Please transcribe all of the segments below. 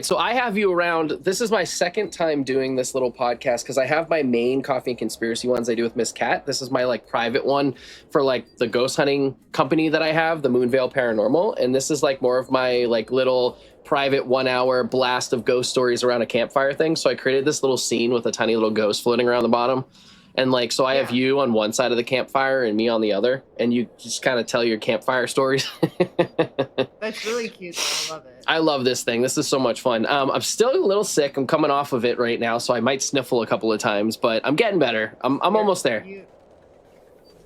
right, so I have you around. This is my second time doing this little podcast because I have my main coffee and conspiracy ones I do with Miss Cat. This is my like private one for like the ghost hunting company that I have, the Moonvale Paranormal, and this is like more of my like little private 1 hour blast of ghost stories around a campfire thing. So I created this little scene with a tiny little ghost floating around the bottom. And like, so I have you on one side of the campfire and me on the other, and you just kind of tell your campfire stories. That's really cute. I love it. I love this thing. This is so much fun. I'm still a little sick. I'm coming off of it right now, so I might sniffle a couple of times, but I'm getting better. I'm almost there.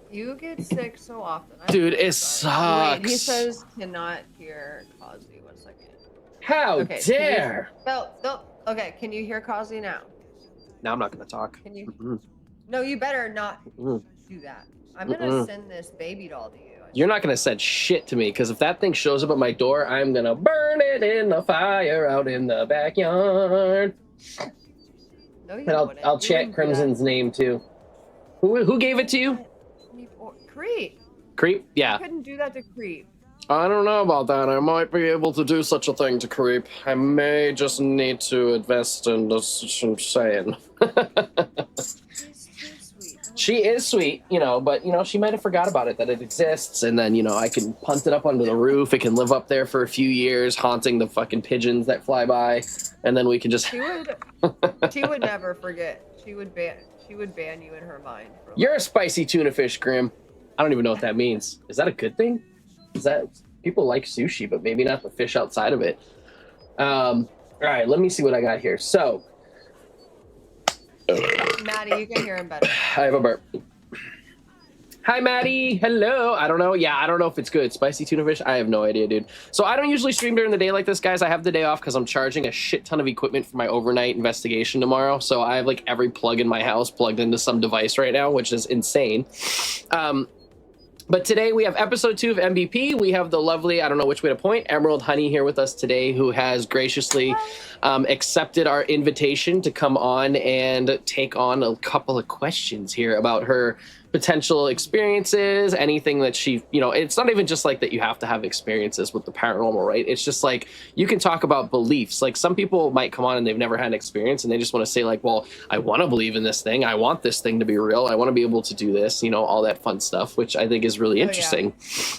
You get sick so often. Dude, it sucks. Wait, he says cannot hear Kazi. 1 second. How dare? Okay, can you hear Kazi now? Now I'm not going to talk. Can you? No, you better not do that. I'm going to send this baby doll to you. You're not going to send shit to me, because if that thing shows up at my door, I'm going to burn it in the fire out in the backyard. No, you and I'll chant Crimson's name, too. Who gave it to you? Creep. Creep? Yeah. You couldn't do that to Creep. I don't know about that. I might be able to do such a thing to Creep. I may just need to invest in this. I'm saying. She is sweet, you know, but, you know, she might have forgot about it, that it exists. And then, you know, I can punt it up under the roof. It can live up there for a few years, haunting the fucking pigeons that fly by. And then we can just... She would never forget. She would ban you in her mind. You're a spicy tuna fish, Grim. I don't even know what that means. Is that a good thing? Is that... People like sushi, but maybe not the fish outside of it. All right, let me see what I got here. So... Maddie, you can hear him better. I have a burp. Hi, Maddie. Hello. I don't know. Yeah, I don't know if it's good. Spicy tuna fish? I have no idea, dude. So I don't usually stream during the day like this, guys. I have the day off because I'm charging a shit ton of equipment for my overnight investigation tomorrow. So I have like every plug in my house plugged into some device right now, which is insane. But today we have episode 2 of MVP. We have the lovely, I don't know which way to point, Emeraldhoney here with us today, who has graciously accepted our invitation to come on and take on a couple of questions here about her potential experiences, anything that she, you know, it's not even just like that you have to have experiences with the paranormal, right? It's just like you can talk about beliefs. Like some people might come on and they've never had an experience and they just want to say like, well, I want to believe in this thing. I want this thing to be real. I want to be able to do this, you know, all that fun stuff, which I think is really interesting.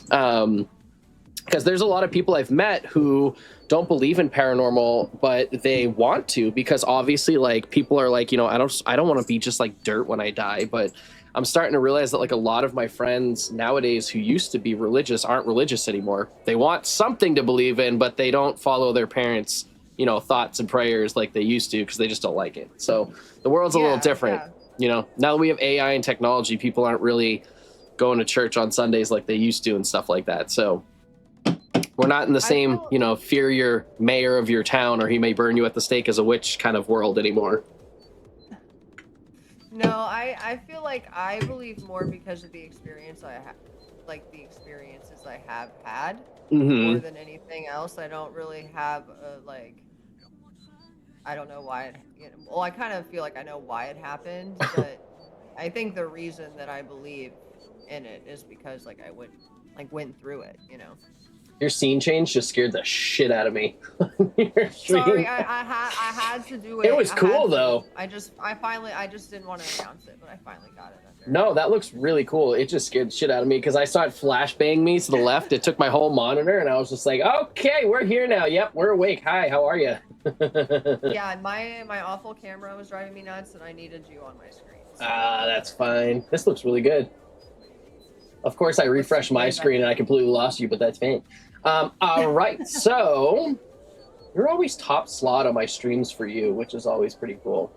Because there's a lot of people I've met who don't believe in paranormal, but they want to, because obviously like people are like, you know, I don't want to be just like dirt when I die, but I'm starting to realize that like a lot of my friends nowadays who used to be religious aren't religious anymore. They want something to believe in, but they don't follow their parents', you know, thoughts and prayers like they used to, because they just don't like it. So the world's a little different, you know. Now that we have AI and technology, people aren't really going to church on Sundays like they used to and stuff like that. So we're not in the same, you know, fear your mayor of your town or he may burn you at the stake as a witch kind of world anymore. No, I feel like I believe more because of the experience I have, like the experiences I have had more than anything else. I don't really have a, like, I don't know why it, you know, well, I kind of feel like I know why it happened, but I think the reason that I believe in it is because like I went through it, you know. Your scene change just scared the shit out of me. Sorry, I had to do it. It was cool though. I just didn't want to announce it, but I finally got it under. No, that looks really cool. It just scared the shit out of me because I saw it flashbang me to the left. It took my whole monitor and I was just like, okay, we're here now. Yep, we're awake. Hi, how are you? Yeah, my awful camera was driving me nuts and I needed you on my screen. So that's fine. This looks really good. Of course, I refreshed my screen and I completely lost you, but that's fine. All right, so you're always top slot on my streams for you, which is always pretty cool.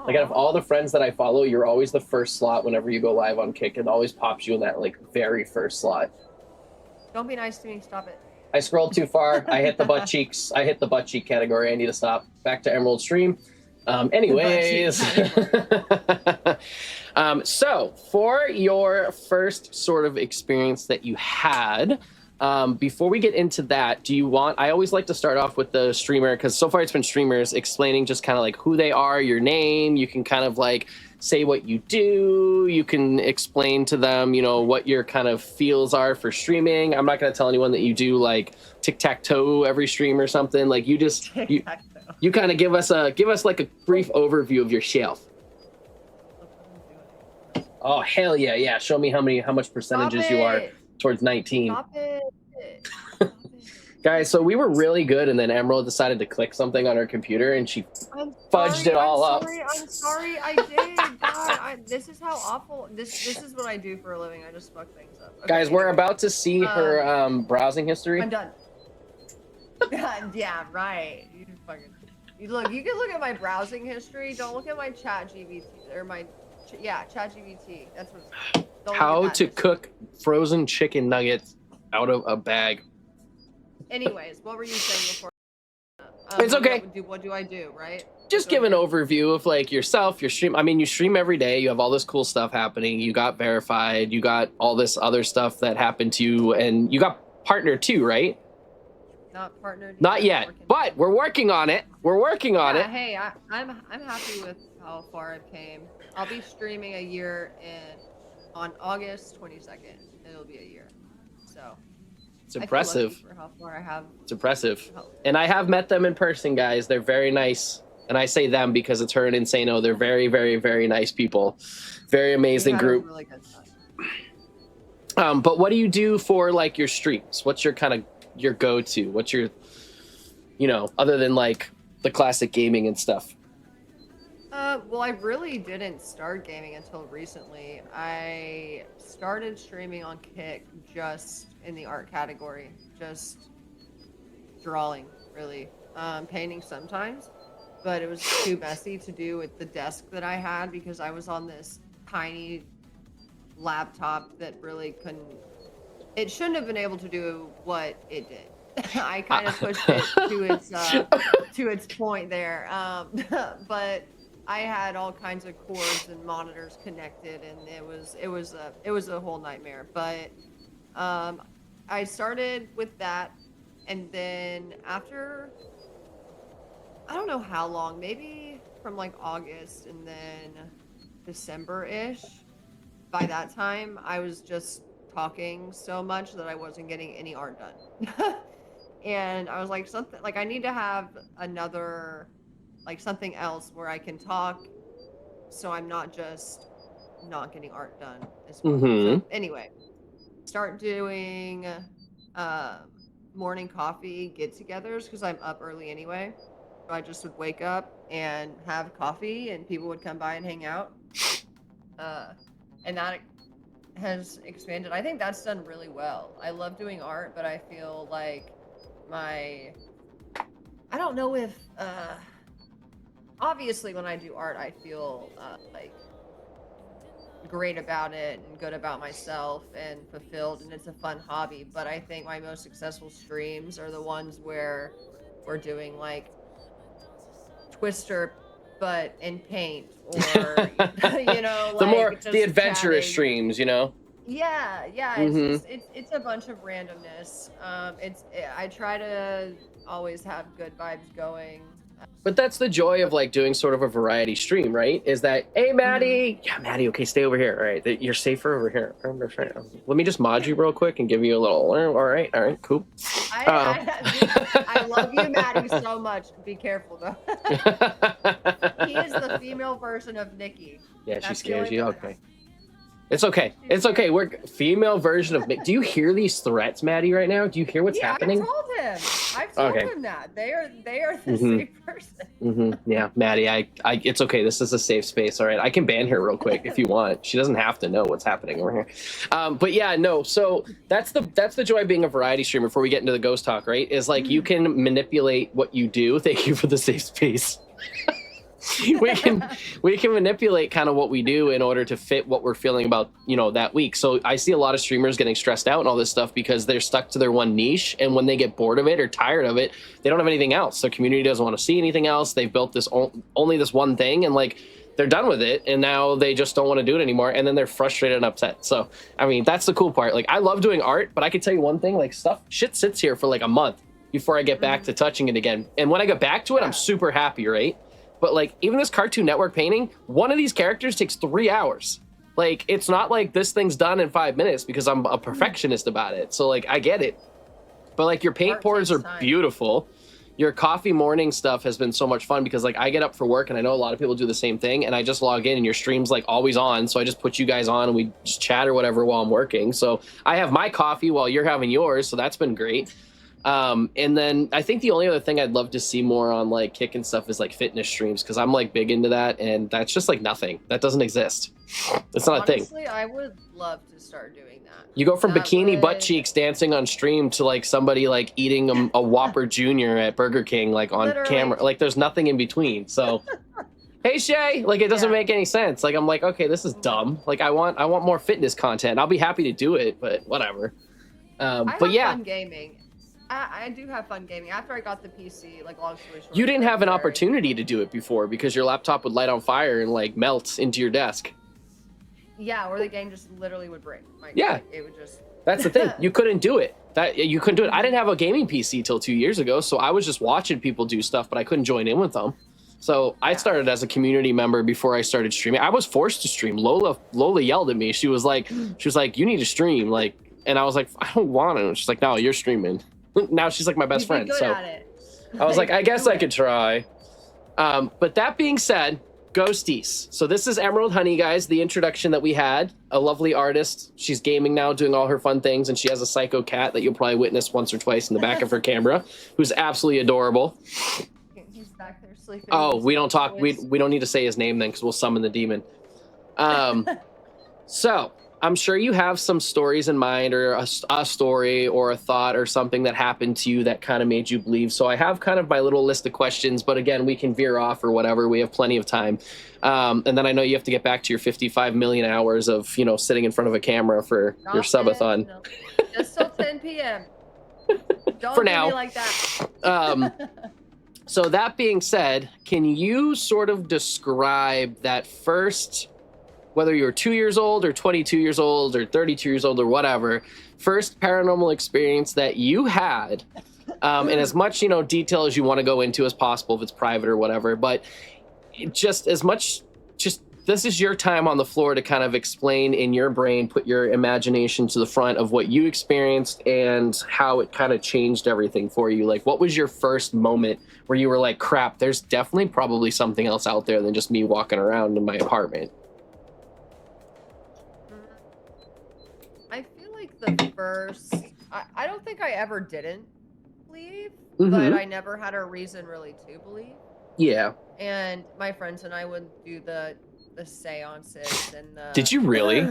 Like out of all the friends that I follow, you're always the first slot whenever you go live on Kick. It always pops you in that like very first slot. Don't be nice to me. Stop it. I scrolled too far. I hit the butt cheeks. I hit the butt cheek category. I need to stop. Back to Emerald stream. Anyways. So for your first sort of experience that you had, before we get into that, do you want, I always like to start off with the streamer, because so far it's been streamers explaining just kind of like who they are, your name. You can kind of like say what you do. You can explain to them, you know, what your kind of feels are for streaming. I'm not going to tell anyone that you do like tic-tac-toe every stream or something. Like you just you kind of give us like a brief overview of your shelf. Oh hell yeah, yeah. Show me how much percentages you are towards 19. Stop it. Guys, so we were really good, and then Emerald decided to click something on her computer, and she fudged it all up. I'm sorry, I did. God, this is how awful. This is what I do for a living. I just fuck things up. Okay, guys, we're about to see her browsing history. I'm done. Yeah, right. You can look at my browsing history. Don't look at my chat GBT or my chat GBT. That's what. How to cook frozen chicken nuggets out of a bag. Anyways, what were you saying before? It's okay. What do I do, right? Just give an overview of like yourself, your stream. I mean, you stream every day. You have all this cool stuff happening. You got verified. You got all this other stuff that happened to you, and you got partnered too, right? Not partnered. Not yet, but we're working on it. We're working on it. Hey, I'm happy with how far I've came. I'll be streaming a year on August 22nd. It'll be a year. So. It's impressive. For how far I have. It's impressive. And I have met them in person, guys. They're very nice. And I say them because it's her and Insano. They're very, very, very nice people. Very amazing group. Really good time. But what do you do for like your streams? What's your kind of your go-to? What's your, you know, other than like the classic gaming and stuff? Well, I really didn't start gaming until recently. I started streaming on Kick just in the art category, just drawing, really. Painting sometimes, but it was too messy to do with the desk that I had because I was on this tiny laptop that really couldn't, it shouldn't have been able to do what it did. I kind of pushed it to its point there. But I had all kinds of cords and monitors connected, and it was a whole nightmare. But I started with that, and then after I don't know how long, maybe from like August and then December-ish. By that time, I was just talking so much that I wasn't getting any art done. And I was like, I need to have another, like something else where I can talk so I'm not just not getting art done as well. So anyway, start doing morning coffee get-togethers because I'm up early anyway. So I just would wake up and have coffee and people would come by and hang out. And that has expanded. I think that's done really well. I love doing art, but I feel like I don't know if obviously when I do art I feel like great about it and good about myself and fulfilled, and it's a fun hobby. But I think my most successful streams are the ones where we're doing like Twister but in paint, or you know, like the more the adventurous chatting. Streams, you know. Yeah, it's a bunch of randomness. I try to always have good vibes going. But that's the joy of like doing sort of a variety stream, right? Is that, hey, Maddie, yeah, Maddie, okay, stay over here. All right, you're safer over here. Let me just mod you real quick and give you a little. All right, cool. I love you, Maddie, so much. Be careful though. He is the female version of Nikki. Yeah, she scares you. Okay. It's okay. It's okay. We're female version of Nick. Do you hear these threats, Maddie, right now? Do you hear what's happening? I've told him that. They are the same person. Yeah, Maddie, I it's okay. This is a safe space. All right. I can ban her real quick if you want. She doesn't have to know what's happening over here. But yeah, no. So that's the joy of being a variety streamer before we get into the ghost talk, right? Is like you can manipulate what you do. Thank you for the safe space. we can manipulate kind of what we do in order to fit what we're feeling about, you know, that week. So I see a lot of streamers getting stressed out and all this stuff because they're stuck to their one niche, and when they get bored of it or tired of it, they don't have anything else. Their community doesn't want to see anything else. They've built this only this one thing, and like they're done with it, and now they just don't want to do it anymore, and then they're frustrated and upset. So I mean, that's the cool part. Like, I love doing art, but I can tell you one thing, like shit sits here for like a month before I get back to touching it again. And when I get back to it, I'm super happy, right? But like even this Cartoon Network painting, one of these characters takes 3 hours. Like it's not like this thing's done in 5 minutes because I'm a perfectionist about it. So like I get it. But like your paint Art pours takes are time. beautiful. Your coffee morning stuff has been so much fun because like I get up for work and I know a lot of people do the same thing, and I just log in and your stream's like always on. So I just put you guys on and we just chat or whatever while I'm working. So I have my coffee while you're having yours. So that's been great. And then I think the only other thing I'd love to see more on like Kick and stuff is like fitness streams, because I'm like big into that, and that's just like nothing. That doesn't exist. It's not a thing. Honestly, I would love to start doing that. You go from That bikini butt would- cheeks dancing on stream to like somebody like eating a Whopper Jr. at Burger King, like on Literally. camera. Like there's nothing in between. So, hey Shay, like it doesn't Yeah. make any sense. Like I'm like, okay, this is dumb. Like I want more fitness content. I'll be happy to do it, but whatever. I But have yeah, fun gaming. I do have fun gaming. After I got the PC, like long story short, you didn't have an February- opportunity to do it before because your laptop would light on fire and like melt into your desk. Yeah, or the game just literally would break. Like, Yeah. it would just. That's the thing. You couldn't do it. You couldn't do it. I didn't have a gaming PC till 2 years ago, so I was just watching people do stuff, but I couldn't join in with them. So I started as a community member before I started streaming. I was forced to stream. Lola yelled at me. She was like, you need to stream, like, and I was like, I don't want to. She's like, no, you're streaming. Now she's like my best You'd be friend. good So at it. I was like, I guess do I it. could try. But that being said, Ghosties. So this is Emeraldhoney, guys, the introduction that we had. A lovely artist. She's gaming now, doing all her fun things, and she has a psycho cat that you'll probably witness once or twice in the back of her camera, who's absolutely adorable. He's back there sleeping. Oh, He's we got don't talk. We toys. don't need to say his name then, because we'll summon the demon. So I'm sure you have some stories in mind, or a story or a thought or something that happened to you that kind of made you believe. So I have kind of my little list of questions, but again, we can veer off or whatever. We have plenty of time. And then I know you have to get back to your 55 million hours of, sitting in front of a camera for your Stop it. subathon. No. Just till 10 p.m. Don't For do now. me like that. So that being said, can you sort of describe that first, whether you were 2 years old or 22 years old or 32 years old or whatever, first paranormal experience that you had, in as much, detail as you want to go into as possible, if it's private or whatever, but just as much, this is your time on the floor to kind of explain in your brain, put your imagination to the front of what you experienced and how it kind of changed everything for you. Like, what was your first moment where you were like, crap, there's definitely probably something else out there than just me walking around in my apartment? I feel like the first. I don't think I ever didn't believe, Mhm. but I never had a reason really to believe. Yeah. And my friends and I would do the seances and the. Did you really?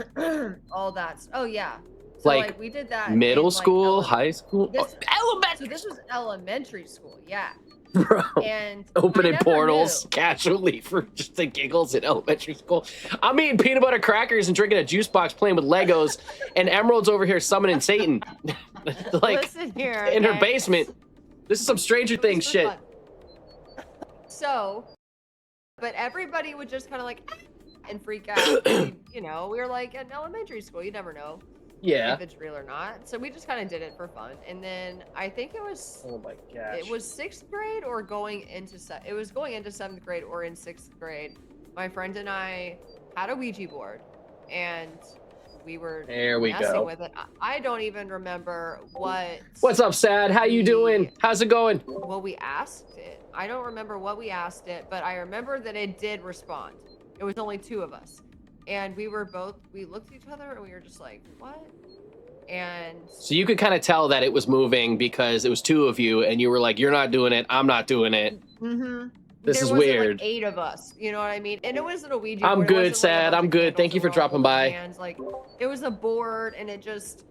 all that. Oh yeah. So Like, we did that. Middle in, school, like, high school? This- Elementary! So this was elementary school, yeah. Bro. And I Opening never portals knew. casually for just the giggles in elementary school. I'm eating peanut butter crackers and drinking a juice box, playing with Legos, and Emerald's over here summoning Satan, like Listen here, in her okay? basement. This is some Stranger It was Things for shit. fun. So, but everybody would just kind of like and freak out. We were like in elementary school. You never know Yeah. if it's real or not. So we just kind of did it for fun. And then I think it was Oh my gosh. it was 6th grade or going into it was going into 7th grade or in 6th grade. My friend and I had a Ouija board, and we were There we messing go. with it. I don't even remember what. What's up, Sad? How you doing? How's it going? Well, we asked it. I don't remember what we asked it, but I remember that it did respond. It was only 2 of us. And we looked at each other and we were just like, what? And So you could kind of tell that it was moving because it was 2 of you, and you were like, "You're not doing it. I'm not doing it." mm-hmm. This there is wasn't, weird. Like 8 of us, you know what I mean? And it wasn't a Ouija I'm board. good, It wasn't, like, a Sad. bunch I'm of good. candles Thank you for and we're all dropping holding by. hands. Like, it was a board, and it just,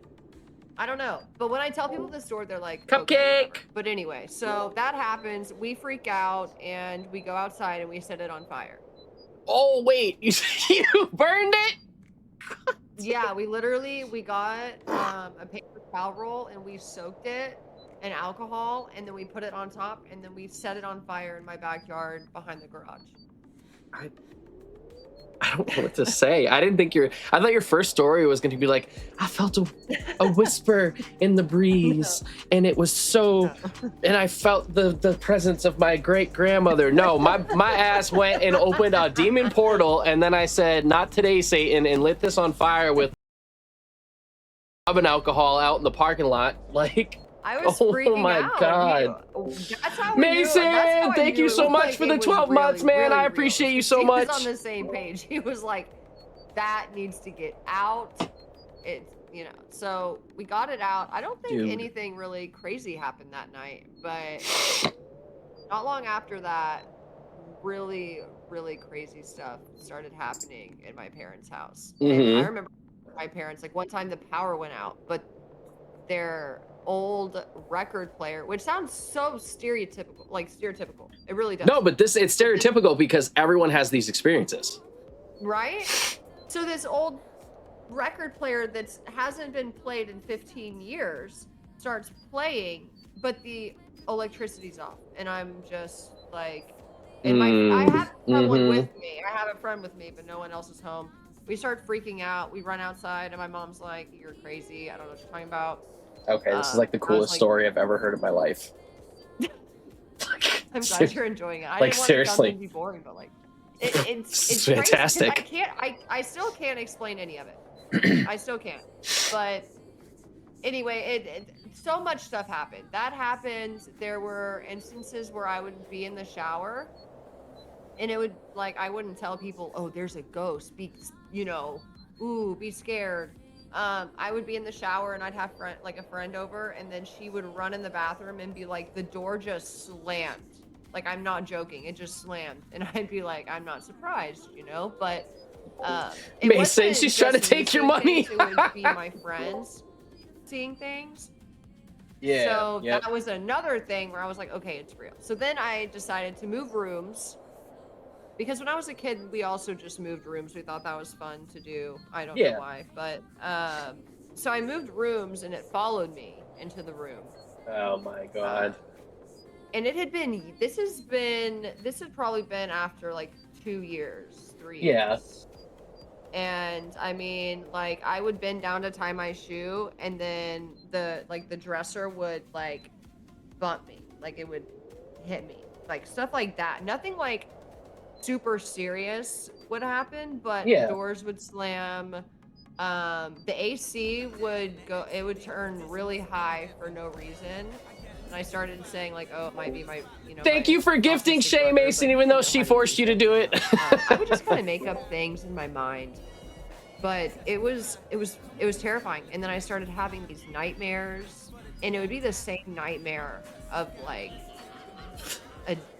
I don't know. But when I tell people this story, they're like, Cupcake! okay, whatever. But anyway, so that happens. We freak out, and we go outside, and we set it on fire. Oh wait, you burned it? Yeah, we got a paper towel roll, and we soaked it in alcohol, and then we put it on top, and then we set it on fire in my backyard behind the garage. I don't know what to say. I thought your first story was going to be like, I felt a whisper in the breeze, and it was so, and I felt the presence of my great grandmother. No, my ass went and opened a demon portal, and then I said, not today, Satan, and lit this on fire with alcohol out in the parking lot. Like, I was freaking my out. God. That's how Mason, thank you so much for the 12 months, man. I appreciate you so much. He was on the same page. He was like, that needs to get out. It's, so we got it out. I don't think anything really crazy happened that night, but not long after that, really, really crazy stuff started happening in my parents' house. And I remember my parents, like one time the power went out, but their old record player, which sounds so stereotypical. It really does. No, but it's stereotypical because everyone has these experiences. Right? So this old record player that hasn't been played in 15 years starts playing, but the electricity's off. And I'm just like, and I have someone with me. I have a friend with me, but no one else is home. We start freaking out. We run outside, and my mom's like, "You're crazy. I don't know what you're talking about." Okay, this is like the coolest story I've ever heard in my life. I'm glad you're enjoying it. I like, didn't want seriously. it to be boring, but like, it's fantastic. I still can't explain any of it. I still can't. But anyway, so much stuff happened. That happened. There were instances where I would be in the shower, and it would I wouldn't tell people, "Oh, there's a ghost." Be scared. I would be in the shower and I'd have a friend over, and then she would run in the bathroom and be like, the door just slammed. Like, I'm not joking, it just slammed. And I'd be like, I'm not surprised, but Mason, she's trying to take your money. It would be my friends seeing things. Yeah. So that was another thing where I was like, okay, it's real. So then I decided to move rooms. Because when I was a kid, we also just moved rooms. We thought that was fun to do. I don't know why, but so I moved rooms, and it followed me into the room. Oh my God! And it had been. This had probably been after 2 years, 3 years. Yeah. And I mean, I would bend down to tie my shoe, and then the dresser would bump me, it would hit me, stuff like that. Nothing super serious would happen, but doors would slam. The AC would turn really high for no reason. And I started saying oh, it might be my, Thank you for gifting Shay Mason, even though she forced you to do it. I would just kind of make up things in my mind, but it was terrifying. And then I started having these nightmares, and it would be the same nightmare of a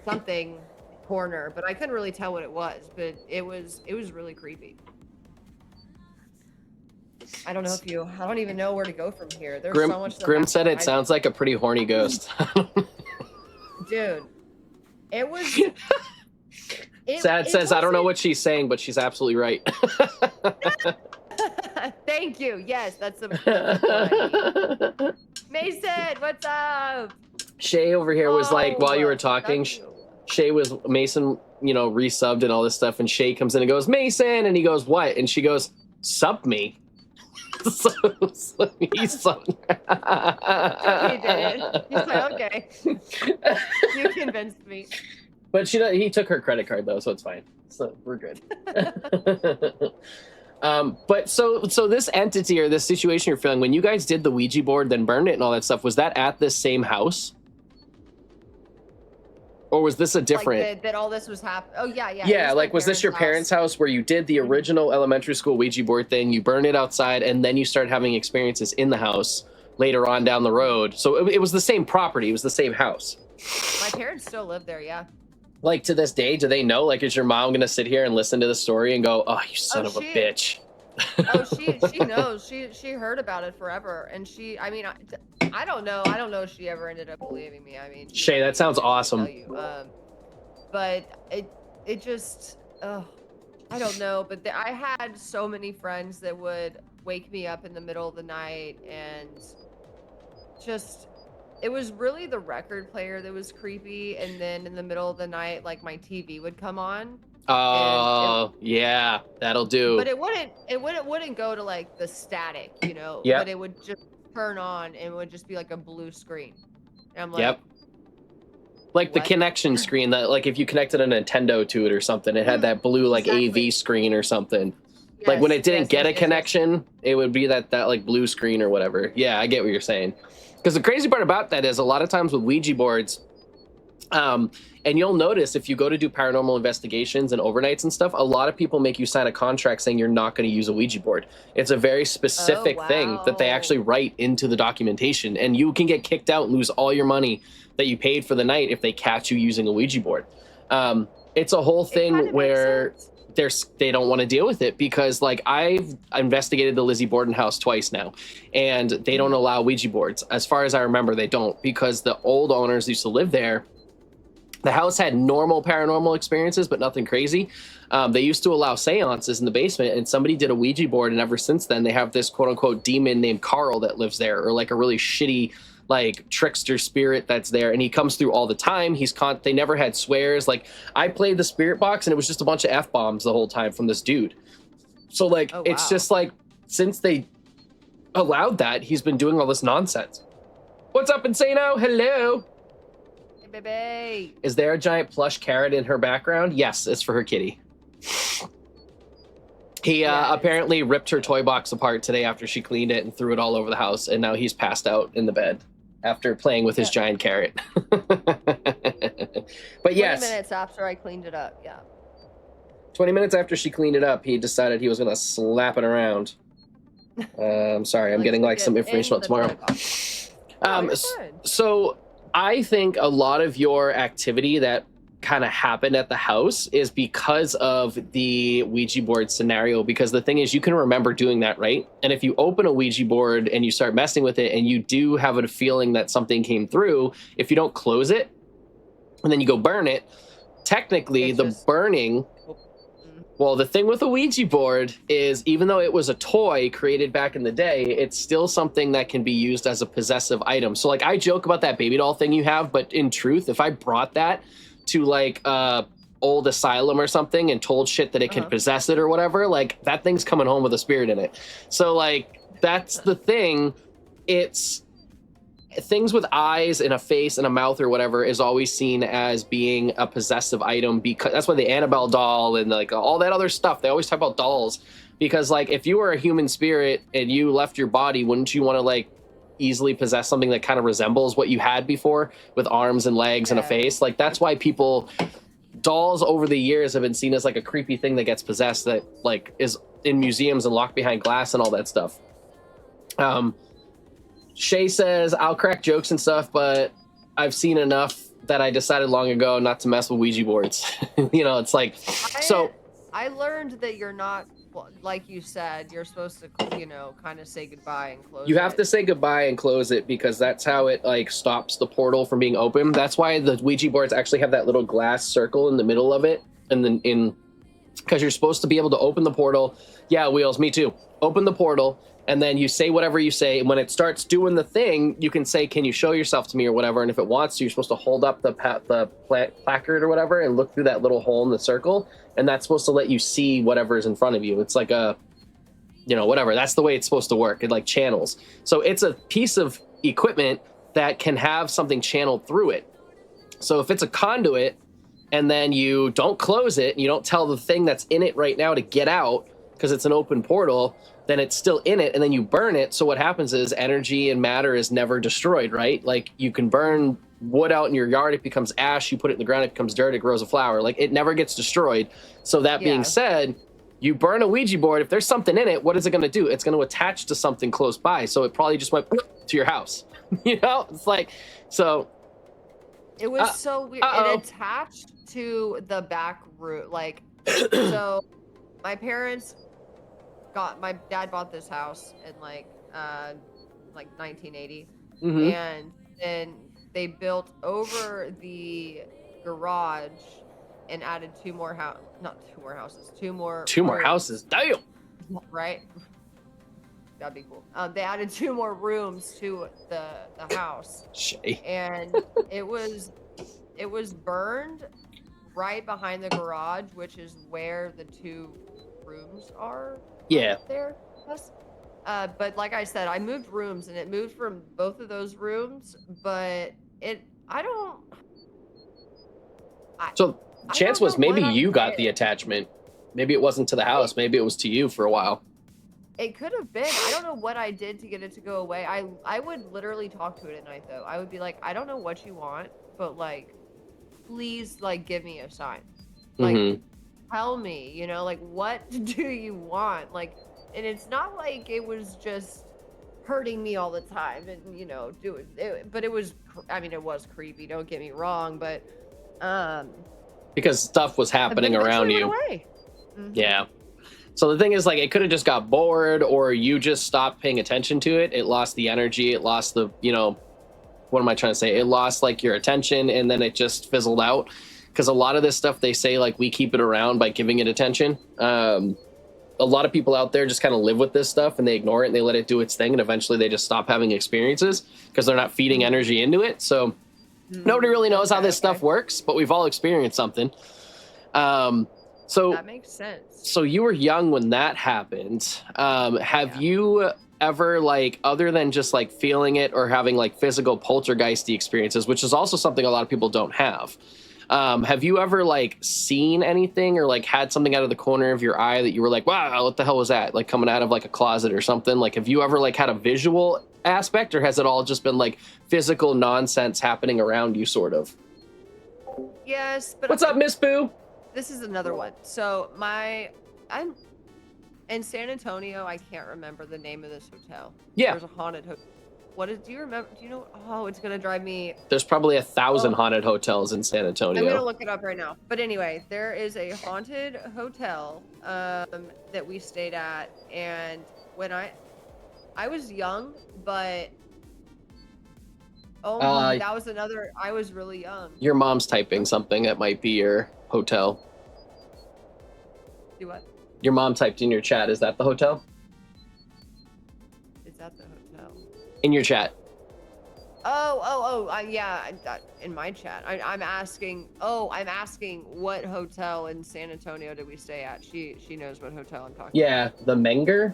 something corner, but I couldn't really tell what it was, but it was really creepy. I don't even know where to go from here. There's so much stuff. Grim said it sounds like a pretty horny ghost. Dude, it was Sad says I don't know what she's saying, but she's absolutely right. Thank you. Yes, that's funny. Mason, what's up? Shay over here was while you were talking, Shay was Mason, resubbed and all this stuff, and Shay comes in and goes, Mason, and he goes, what? And she goes, sub me. so he subbed her. He did it. He's like, okay. You convinced me. But he took her credit card though, so it's fine. So we're good. But so this entity or this situation you're feeling, when you guys did the Ouija board, then burned it and all that stuff, was that at this same house? Or was this a different... that all this was happening? Oh, yeah. Yeah, was this your parents' house where you did the original elementary school Ouija board thing, you burned it outside, and then you started having experiences in the house later on down the road? So it was the same property, it was the same house. My parents still live there, yeah. To this day, do they know? is your mom going to sit here and listen to the story and go, oh, you son of a bitch? Oh, she knows. She heard about it forever. And I don't know. I don't know if she ever ended up believing me. Shay, that sounds awesome. But it just, I don't know. But I had so many friends that would wake me up in the middle of the night, and just, it was really the record player that was creepy. And then in the middle of the night, my TV would come on. Oh, yeah, that'll do. But it wouldn't go to like the static, but Yep, it would just turn on and it would just be like a blue screen. And I'm yep. like, Like the what? connection screen that, like, if you connected a Nintendo to it or something, it had that blue like Exactly. AV screen or something. Like when Yes, it didn't yes, get yes, a yes, yes. connection, it would be that like blue screen or whatever. Yeah, I get what you're saying. Because the crazy part about that is a lot of times with Ouija boards, and you'll notice if you go to do paranormal investigations and overnights and stuff, a lot of people make you sign a contract saying you're not going to use a Ouija board. It's a very Oh, specific thing that they actually wow. write into the documentation, and you can get kicked out and lose all your money that you paid for the night if they catch you using a Ouija board. It's a whole It thing kind of makes where sense. they don't want to deal with it because, like, I've investigated the Lizzie Borden house twice now, and they don't Mhm. allow Ouija boards. As far as I remember, they don't, because the old owners used to live there. The house had normal paranormal experiences, but nothing crazy. They used to allow seances in the basement, and somebody did a Ouija board, and ever since then, they have this quote unquote demon named Carl that lives there, or like a really shitty, like, trickster spirit that's there, and he comes through all the time. They never had swears. Like, I played the spirit box, and it was just a bunch of F bombs the whole time from this dude. So, like, Oh, it's wow. just like, since they allowed that, he's been doing all this nonsense. What's up, Insano? Hello. Hey, baby. Is there a giant plush carrot in her background? Yes, it's for her kitty. He Yeah, it's apparently ripped her toy box apart today after she cleaned it and threw it all over the house, and now he's passed out in the bed after playing with his yeah. giant carrot. But 20 yes, minutes after I cleaned it up. Yeah. 20 minutes after she cleaned it up, he decided he was going to slap it around. I'm sorry, He I'm likes getting to like some get information in about the tomorrow. toy box. No, you're fine. So I think a lot of your activity that kind of happened at the house is because of the Ouija board scenario. Because the thing is, you can remember doing that, right? And if you open a Ouija board and you start messing with it, and you do have a feeling that something came through, if you don't close it and then you go burn it, technically It's the just. burning. Mm. Well, the thing with a Ouija board is, even though it was a toy created back in the day, it's still something that can be used as a possessive item. So, like, I joke about that baby doll thing you have, but in truth, if I brought that to like old asylum or something and told shit that it could Uh-huh. possess it or whatever, like, that thing's coming home with a spirit in it. So, like, that's the thing. It's things with eyes and a face and a mouth or whatever is always seen as being a possessive item, because that's why the Annabelle doll and like all that other stuff, they always talk about dolls, because like if you were a human spirit and you left your body, wouldn't you want to like easily possess something that kind of resembles what you had before with arms and legs and a Yeah. face? Like, that's why dolls over the years have been seen as like a creepy thing that gets possessed, that like is in museums and locked behind glass and all that stuff. Shay says, I'll crack jokes and stuff, but I've seen enough that I decided long ago not to mess with Ouija boards. It's like, so I learned that you're not, well, like you said, you're supposed to, kind of say goodbye and close you have it. to say goodbye and close it, because that's how it like stops the portal from being open. That's why the Ouija boards actually have that little glass circle in the middle of it. And then because you're supposed to be able to open the portal. Yeah, Wheels, me too. Open the portal, and then you say whatever you say. And when it starts doing the thing, you can say, can you show yourself to me or whatever. And if it wants to, you're supposed to hold up the placard or whatever and look through that little hole in the circle. And that's supposed to let you see whatever's in front of you. It's like a, whatever. That's the way it's supposed to work. It like channels. So it's a piece of equipment that can have something channeled through it. So if it's a conduit, and then you don't close it, and you don't tell the thing that's in it right now to get out because it's an open portal, then it's still in it, and then you burn it. So what happens is energy and matter is never destroyed, right? Like, you can burn wood out in your yard, it becomes ash, you put it in the ground, it becomes dirt, it grows a flower. Like, it never gets destroyed. So that being said, you burn a Ouija board, if there's something in it, what is it going to do? It's going to attach to something close by. So it probably just went to your house. It's like, so... It was so weird. It attached to the back room. Like, so my dad bought this house in like 1980. Mm-hmm. And then they built over the garage and added two more houses. Two more rooms, houses. Damn. right? That'd be cool. They added two more rooms to the house. Shay. And it was burned right behind the garage, which is where the 2 rooms are. Yeah. There. Yes. But like I said, I moved rooms and it moved from both of those rooms, but I don't I So I chance don't know was maybe what I you got the did. attachment. Maybe it wasn't to the house. Maybe it was to you for a while. It could have been. I don't know what I did to get it to go away. I would literally talk to it at night though. I would be like, I don't know what you want, but like, please, like, give me a sign. Like, Mm-hmm. tell me, like, what do you want? Like, and it's not like it was just hurting me all the time and, do it. But it was, I mean, it was creepy. Don't get me wrong, but Because stuff was but happening around eventually went you. away. Mhm. Yeah. So the thing is, like, it could have just got bored, or you just stopped paying attention to it. It lost the energy. It lost the, what am I trying to say? It lost like your attention, and then it just fizzled out. Because a lot of this stuff, they say like we keep it around by giving it attention. A lot of people out there just kind of live with this stuff and they ignore it and they let it do its thing, and eventually they just stop having experiences because they're not feeding energy into it. So nobody really knows how this stuff works, but we've all experienced something. So That makes sense. So you were young when that happened. Have you ever, like, other than just like feeling it or having like physical poltergeisty experiences, which is also something a lot of people don't have you ever like seen anything or like had something out of the corner of your eye that you were like, wow, what the hell was that? Like coming out of like a closet or something? Like, have you ever like had a visual aspect, or has it all just been like physical nonsense happening around you, sort of? Yes, but what's up, Miss Boo? This is another one. So I'm in San Antonio. I can't remember the name of this hotel. Yeah. There's a haunted hotel. Do you remember? Do you know? Oh, it's gonna drive me. There's probably 1,000 haunted hotels in San Antonio. I'm gonna look it up right now. But anyway, there is a haunted hotel that we stayed at, and when I was young, but that was another. I was really young. Your mom's typing something that might be your hotel. Do what? Your mom typed in your chat. Is that the hotel? Is that the hotel? In your chat. Yeah, in my chat. I'm asking what hotel in San Antonio did we stay at? She knows what hotel I'm talking about. Yeah, the Menger.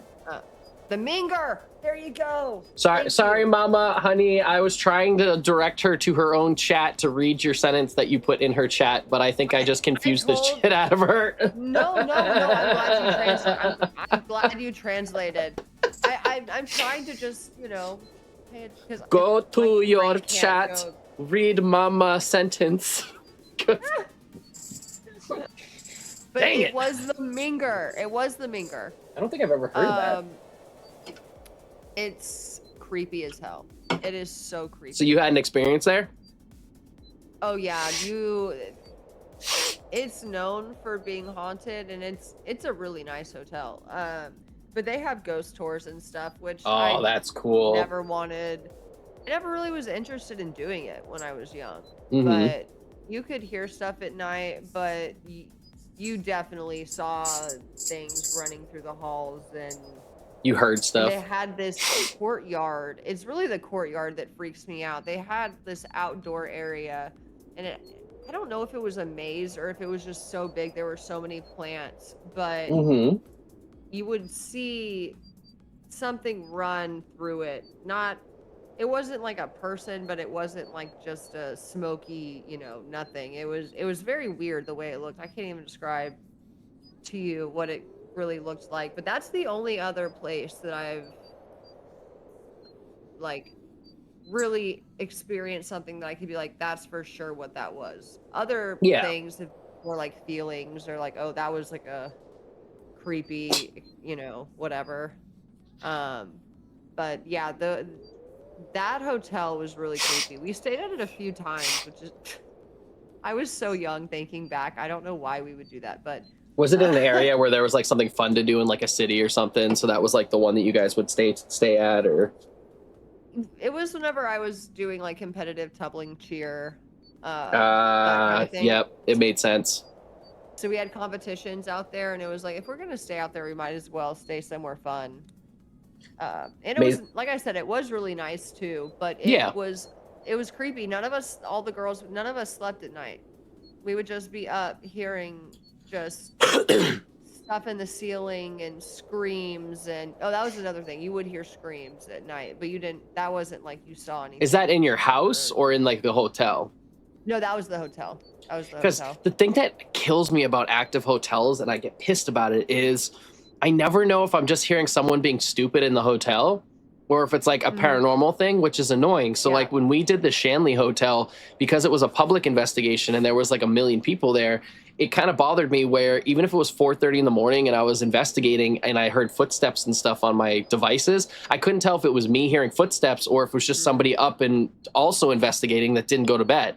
The Minger. There you go. Sorry, Mama, honey. I was trying to direct her to her own chat to read your sentence that you put in her chat, but I think I just confused the shit out of her. No. I'm glad you translated. I'm glad you translated. I'm trying to just, go to your chat. Read Mama sentence. But Dang it was the Minger. It was the Minger. I don't think I've ever heard that. It's creepy as hell. It is so creepy. So you had an experience there? Oh yeah, it's known for being haunted, and it's a really nice hotel. But they have ghost tours and stuff, which that's cool. I never really was interested in doing it when I was young. Mm-hmm. But you could hear stuff at night, but you definitely saw things running through the halls, and you heard stuff. They had this courtyard. It's really the courtyard that freaks me out. They had this outdoor area, and I don't know if it was a maze or if it was just so big. There were so many plants, but you would see something run through it. It wasn't like a person, but it wasn't like just a smoky, nothing. It was very weird the way it looked. I can't even describe to you what it really looked like, but that's the only other place that I've like really experienced something that I could be like, that's for sure what that was. Other things were like feelings, or like, oh, that was like a creepy, whatever. But yeah, that hotel was really creepy. We stayed at it a few times, which is I was so young thinking back. I don't know why we would do that, but was it in an area where there was like something fun to do in like a city or something? So that was like the one that you guys would stay at, or? It was whenever I was doing like competitive tumbling cheer. That kind of thing. Yep, it made sense. So we had competitions out there, and it was like, if we're gonna stay out there, we might as well stay somewhere fun. And it was, like I said, it was really nice too, but it was creepy. None of us slept at night. we would just be up hearing just stuff in the ceiling and screams and oh, that was another thing. You would hear screams at night, but you didn't. That wasn't like you saw anything. Is that in your or house heard. or in like the hotel? No, that was the hotel. That was the Because hotel. the thing that kills me about active hotels, and I get pissed about it, is I never know if I'm just hearing someone being stupid in the hotel or if it's like a paranormal thing, which is annoying. So like when we did the Shanley Hotel, because it was a public investigation and there was like 1 million people there, it kind of bothered me where even if it was 4:30 in the morning and I was investigating and I heard footsteps and stuff on my devices, I couldn't tell if it was me hearing footsteps or if it was just somebody up and also investigating that didn't go to bed.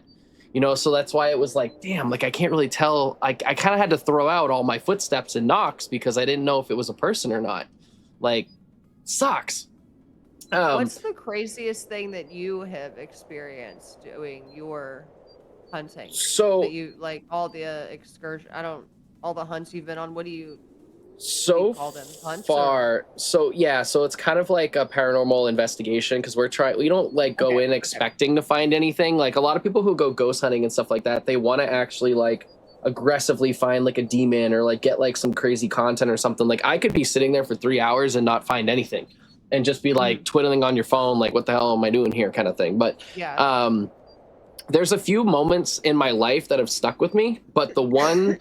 You know, so that's why it was like, damn, like I can't really tell. I kind of had to throw out all my footsteps and knocks because I didn't know if it was a person or not. Like, sucks. What's the craziest thing that you have experienced doing your hunting? So that you like all the excursion. All the hunts you've been on. What do you call them? Hunts far? So yeah, so it's kind of like a paranormal investigation because we don't like go in expecting to find anything. Like a lot of people who go ghost hunting and stuff like that, they want to actually like aggressively find like a demon or like get like some crazy content or something. Like I could be sitting there for 3 hours and not find anything and just be like twiddling on your phone like what the hell am I doing here kind of thing. But there's a few moments in my life that have stuck with me, but the one,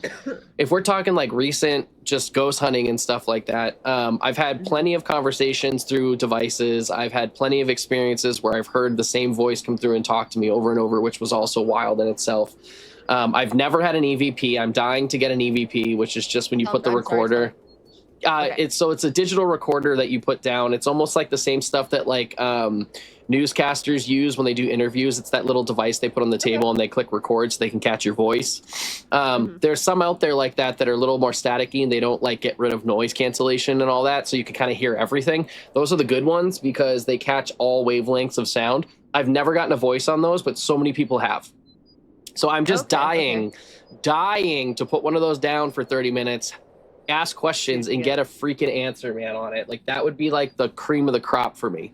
if we're talking like recent, just ghost hunting and stuff like that, I've had plenty of conversations through devices. I've had plenty of experiences where I've heard the same voice come through and talk to me over and over, which was also wild in itself. I've never had an EVP. I'm dying to get an EVP, which is just when you put the recorder. It's a digital recorder that you put down. It's almost like the same stuff that like newscasters use when they do interviews. It's that little device they put on the table and they click record so they can catch your voice. There's some out there like that are a little more staticky and they don't like get rid of noise cancellation and all that, so you can kind of hear everything. Those are the good ones because they catch all wavelengths of sound. I've never gotten a voice on those, but so many people have. So I'm just dying to put one of those down for 30 minutes, ask questions and get a freaking answer, man, on it. Like that would be like the cream of the crop for me.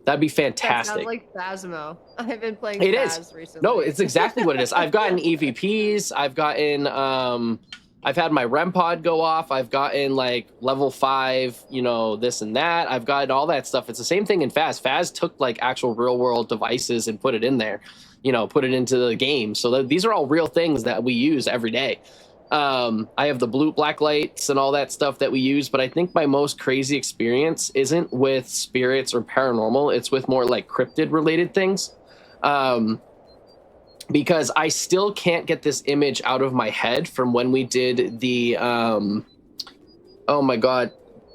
That'd be fantastic. That sounds like Phasmo. I've been playing Phas recently. No, it's exactly what it is. I've gotten EVPs. I've gotten, I've had my REM pod go off. I've gotten like level 5, you know, this and that. I've gotten all that stuff. It's the same thing in Phas. Phas took like actual real world devices and put it in there, you know, put it into the game. So these are all real things that we use every day. I have the black lights and all that stuff that we use, but I think my most crazy experience isn't with spirits or paranormal. It's with more like cryptid related things. Because I still can't get this image out of my head from when we did the, oh my God,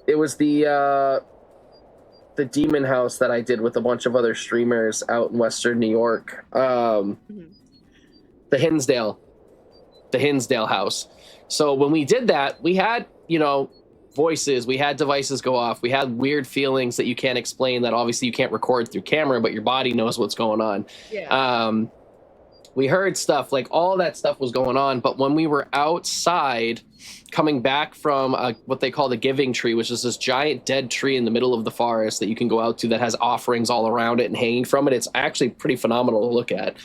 it was the demon house that I did with a bunch of other streamers out in Western New York. The Hinsdale house. So when we did that, we had, you know, voices, we had devices go off, we had weird feelings that you can't explain that obviously you can't record through camera, but your body knows what's going on. We heard stuff, like all that stuff was going on. But when we were outside coming back from what they call the giving tree, which is this giant dead tree in the middle of the forest that you can go out to that has offerings all around it and hanging from it, it's actually pretty phenomenal to look at.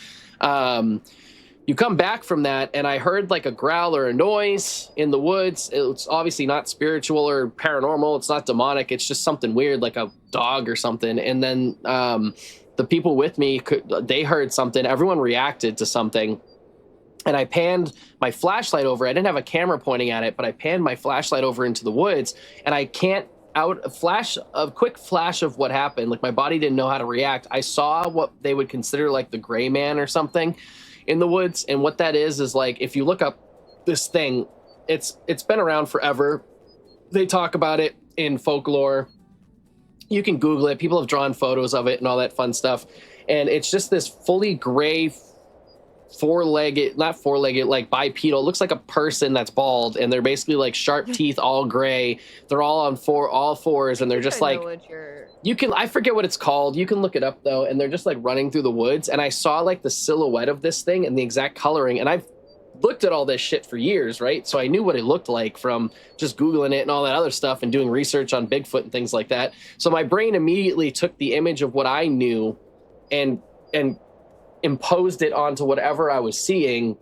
You come back from that, and I heard like a growl or a noise in the woods. It's obviously not spiritual or paranormal. It's not demonic. It's just something weird, like a dog or something. And then the people with me, they heard something. Everyone reacted to something. And I panned my flashlight over. I didn't have a camera pointing at it, but I panned my flashlight over into the woods, and I can't a quick flash of what happened. Like my body didn't know how to react. I saw what they would consider like the gray man or something in the woods, and what that is like if you look up this thing, it's been around forever. They talk about it in folklore. You can Google it. People have drawn photos of it and all that fun stuff. And it's just this fully gray, not four-legged, like bipedal. It looks like a person that's bald, and they're basically like sharp teeth, all gray. They're all on all fours, and they're just like, I forget what it's called. You can look it up though. And they're just like running through the woods. And I saw like the silhouette of this thing and the exact coloring. And I've looked at all this shit for years, right? So I knew what it looked like from just Googling it and all that other stuff and doing research on Bigfoot and things like that. So my brain immediately took the image of what I knew and imposed it onto whatever I was seeing.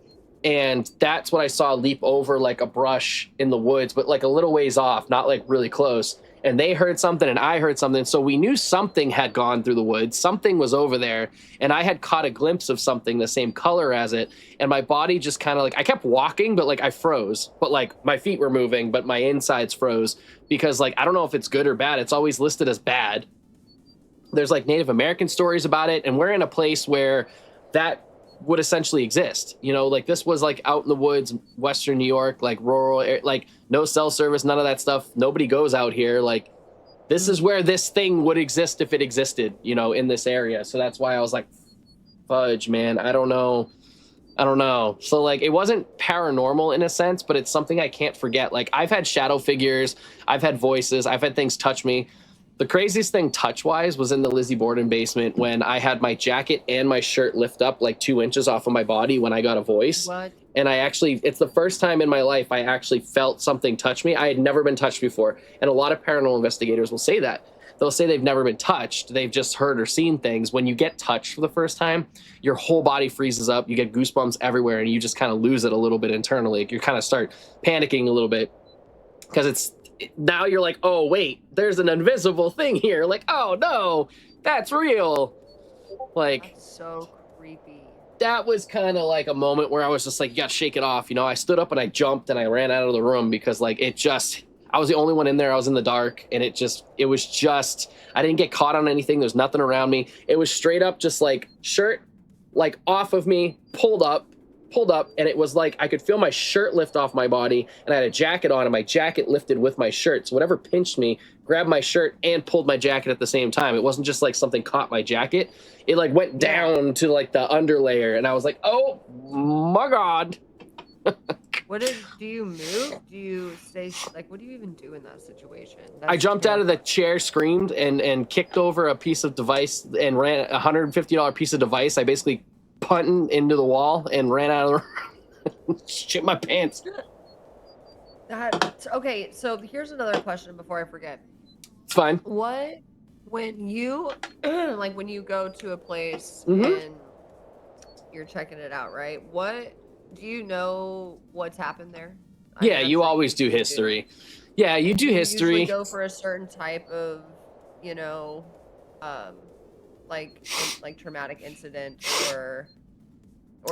And that's what I saw leap over like a brush in the woods, but like a little ways off, not like really close. And they heard something and I heard something. So we knew something had gone through the woods. Something was over there. And I had caught a glimpse of something the same color as it. And my body just kind of like, I kept walking, but like I froze. But like my feet were moving, but my insides froze. Because like, I don't know if it's good or bad. It's always listed as bad. There's like Native American stories about it. And we're in a place where that would essentially exist, you know, like this was like out in the woods, Western New York, like rural, like no cell service, none of that stuff. Nobody goes out here. Like this is where this thing would exist if it existed, you know, in this area. So that's why I was like, fudge, man. I don't know. So like it wasn't paranormal in a sense, but it's something I can't forget. Like I've had shadow figures, I've had voices, I've had things touch me. The craziest thing touch-wise was in the Lizzie Borden basement when I had my jacket and my shirt lift up like 2 inches off of my body when I got a voice. What? And I actually, it's the first time in my life I actually felt something touch me. I had never been touched before. And a lot of paranormal investigators will say that. They'll say they've never been touched. They've just heard or seen things. When you get touched for the first time, your whole body freezes up. You get goosebumps everywhere and you just kind of lose it a little bit internally. You kind of start panicking a little bit because it's, now you're like, oh wait, there's an invisible thing here. Like, oh no, that's real. Like, that's so creepy. That was kind of like a moment where I was just like, you gotta shake it off. You know, I stood up and I jumped and I ran out of the room because like it just, I was the only one in there. I was in the dark and it was just, I didn't get caught on anything. There's nothing around me. It was straight up just like shirt, like off of me, pulled up, and it was like I could feel my shirt lift off my body and I had a jacket on and my jacket lifted with my shirt. So whatever pinched me grabbed my shirt and pulled my jacket at the same time. It wasn't just like something caught my jacket. It like went down to like the underlayer and I was like, oh my God. Do you move? Do you stay, like, what do you even do in that situation? I jumped out of the chair, screamed and kicked over a piece of device and ran a $150 piece of device. I basically punting into the wall and ran out of the room. Shit my pants. Okay, so here's another question before I forget. It's fine. When you like when you go to a place and you're checking it out, right? What do you know what's happened there? Yeah, you always do history. Yeah, you do history. You usually go for a certain type of, you know, like traumatic incident or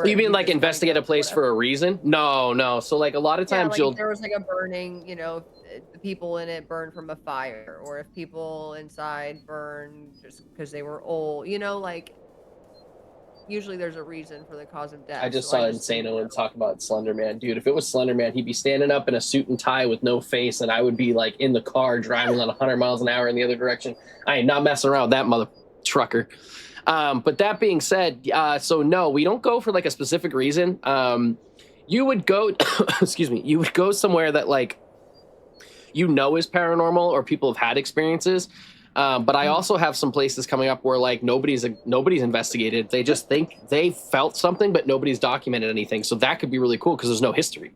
you mean like investigate a place for a reason? No. So like a lot of times if there was like a burning, you know, the people in it burned from a fire, or if people inside burned just because they were old, you know, like usually there's a reason for the cause of death. I just saw Insano and talk about Slender Man. Dude, if it was Slender Man, he'd be standing up in a suit and tie with no face, and I would be like in the car driving on 100 miles an hour in the other direction. I ain't not messing around with that mother trucker. But that being said, so no, we don't go for like a specific reason. You would go, excuse me, you would go somewhere that like, you know, is paranormal or people have had experiences. But I also have some places coming up where like nobody's investigated. They just think they felt something, but nobody's documented anything. So that could be really cool because there's no history.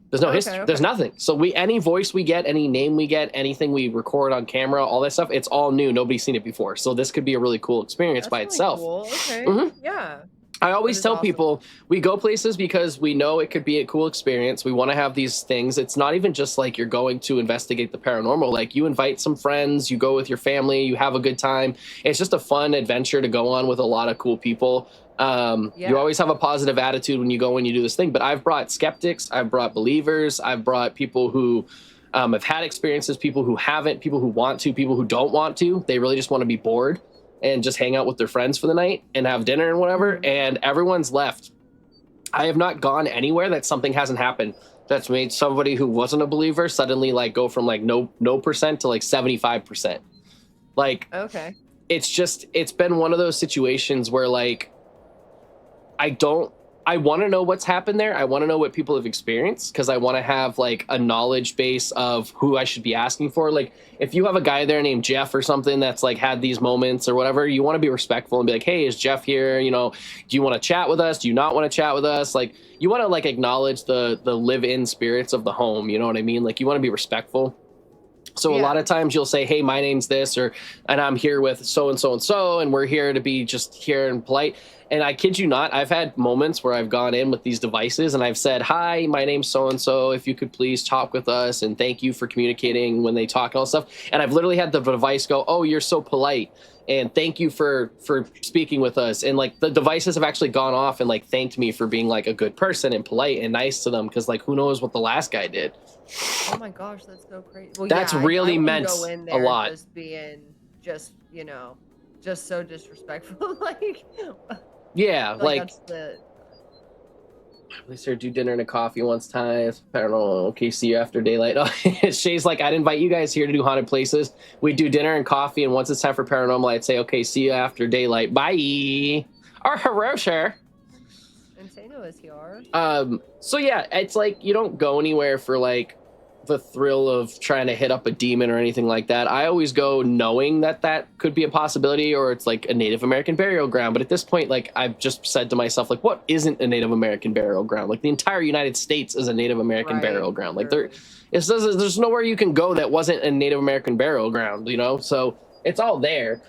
There's no history. Okay. There's nothing. So any voice we get, any name we get, anything we record on camera, all that stuff, it's all new. Nobody's seen it before. So this could be a really cool experience by itself. Cool. Okay. Yeah. I always tell people we go places because we know it could be a cool experience. We want to have these things. It's not even just like you're going to investigate the paranormal. Like you invite some friends, you go with your family, you have a good time. It's just a fun adventure to go on with a lot of cool people. You always have a positive attitude when you go and you do this thing. But I've brought skeptics, I've brought believers, I've brought people who have had experiences, people who haven't, people who want to, people who don't want to. They really just want to be bored and just hang out with their friends for the night and have dinner and whatever, and everyone's left. I have not gone anywhere that something hasn't happened that's made somebody who wasn't a believer suddenly like go from like no percent to like 75%. Like, okay, it's been one of those situations where like I want to know what's happened there. I want to know what people have experienced because I want to have like a knowledge base of who I should be asking for. Like if you have a guy there named Jeff or something that's like had these moments or whatever, you want to be respectful and be like, hey, is Jeff here? You know, do you want to chat with us? Do you not want to chat with us? Like you want to like acknowledge the live-in spirits of the home. You know what I mean? Like you want to be respectful. So a lot of times you'll say, hey, my name's this, and I'm here with so and so and so, and we're here to be just here and polite. And I kid you not, I've had moments where I've gone in with these devices and I've said, hi, my name's so and so. If you could please talk with us, and thank you for communicating when they talk and all stuff. And I've literally had the device go, oh, you're so polite, and thank you for speaking with us. And like the devices have actually gone off and like thanked me for being like a good person and polite and nice to them, because like who knows what the last guy did. Oh my gosh, that's so crazy. Well, that's really meant go in a there lot. Just being just, you know, just so disrespectful. Like, yeah, like that's the. They started do dinner and a coffee once time. I don't know. Okay, see you after daylight. Shay's like, I'd invite you guys here to do haunted places. We do dinner and coffee, and once it's time for paranormal, I'd say, okay, see you after daylight. Bye. Or Hiroshima. Insano is here. So yeah, it's like you don't go anywhere for like the thrill of trying to hit up a demon or anything like that. I always go knowing that that could be a possibility, or it's like a Native American burial ground. But at this point, like I've just said to myself, like, what isn't a Native American burial ground? Like the entire United States is a Native American burial ground. Like there's nowhere you can go that wasn't a Native American burial ground, you know? So it's all there.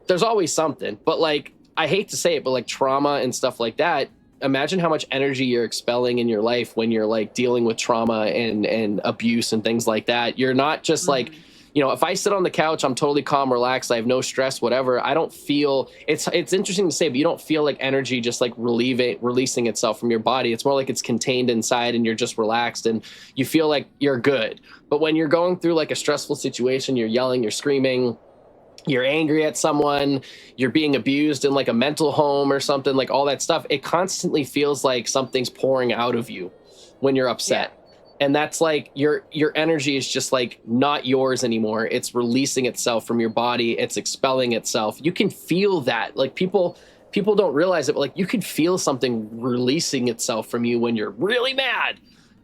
There's always something. But like, I hate to say it, but like trauma and stuff like that, imagine how much energy you're expelling in your life when you're like dealing with trauma and abuse and things like that. You're not just like, you know, if I sit on the couch, I'm totally calm, relaxed, I have no stress, whatever. I don't feel it's interesting to say, but you don't feel like energy just like releasing itself from your body. It's more like it's contained inside and you're just relaxed and you feel like you're good. But when you're going through like a stressful situation, you're yelling, you're screaming, you're angry at someone, you're being abused in like a mental home or something, like all that stuff, it constantly feels like something's pouring out of you when you're upset. And that's like your energy is just like not yours anymore. It's releasing itself from your body. It's expelling itself. You can feel that. Like people don't realize it, but like you can feel something releasing itself from you when you're really mad.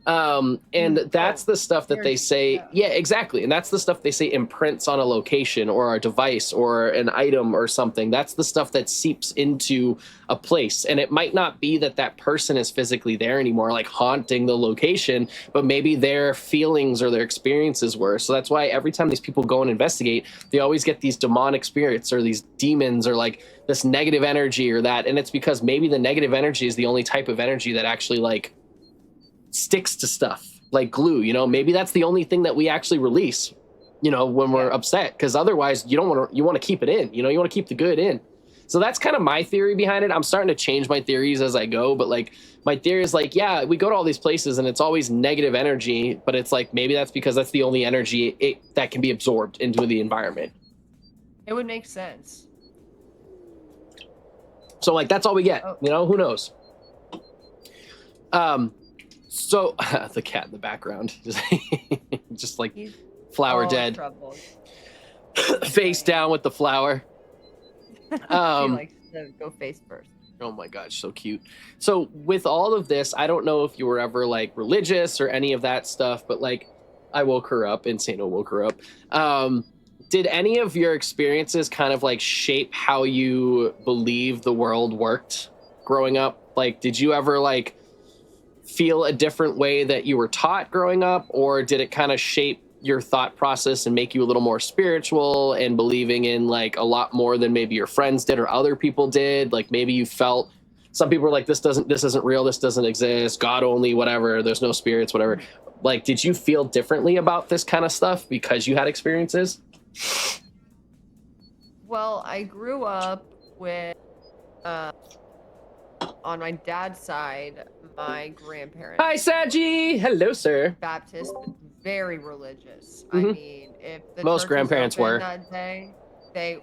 And that's the stuff that they say, yeah, exactly. And that's the stuff they say imprints on a location or a device or an item or something. That's the stuff that seeps into a place. And it might not be that that person is physically there anymore, like haunting the location, but maybe their feelings or their experiences were. So that's why every time these people go and investigate, they always get these demonic spirits or these demons or like this negative energy or that. And it's because maybe the negative energy is the only type of energy that actually like sticks to stuff like glue, you know. Maybe that's the only thing that we actually release, you know, when we're upset, because otherwise you want to keep it in, you know, you want to keep the good in. So that's kind of my theory behind it. I'm starting to change my theories as I go, but like my theory is like, yeah, we go to all these places and it's always negative energy, but it's like maybe that's because that's the only energy that can be absorbed into the environment. It would make sense. So like that's all we get, you know, who knows. So the cat in the background, just like flower dead, face down with the flower. She likes to go face first. Oh my gosh, so cute. So with all of this, I don't know if you were ever like religious or any of that stuff, but like I woke her up, Insano woke her up. Did any of your experiences kind of like shape how you believe the world worked growing up? Like, did you ever like feel a different way that you were taught growing up, or did it kind of shape your thought process and make you a little more spiritual and believing in like a lot more than maybe your friends did or other people did? Like maybe you felt some people were like, this isn't real, this doesn't exist, God only, whatever, there's no spirits, whatever. Like, did you feel differently about this kind of stuff because you had experiences? Well, I grew up with on my dad's side, my grandparents. Hi, Saji. Hello, sir. Baptist, very religious. I mean, if the most grandparents were that day, they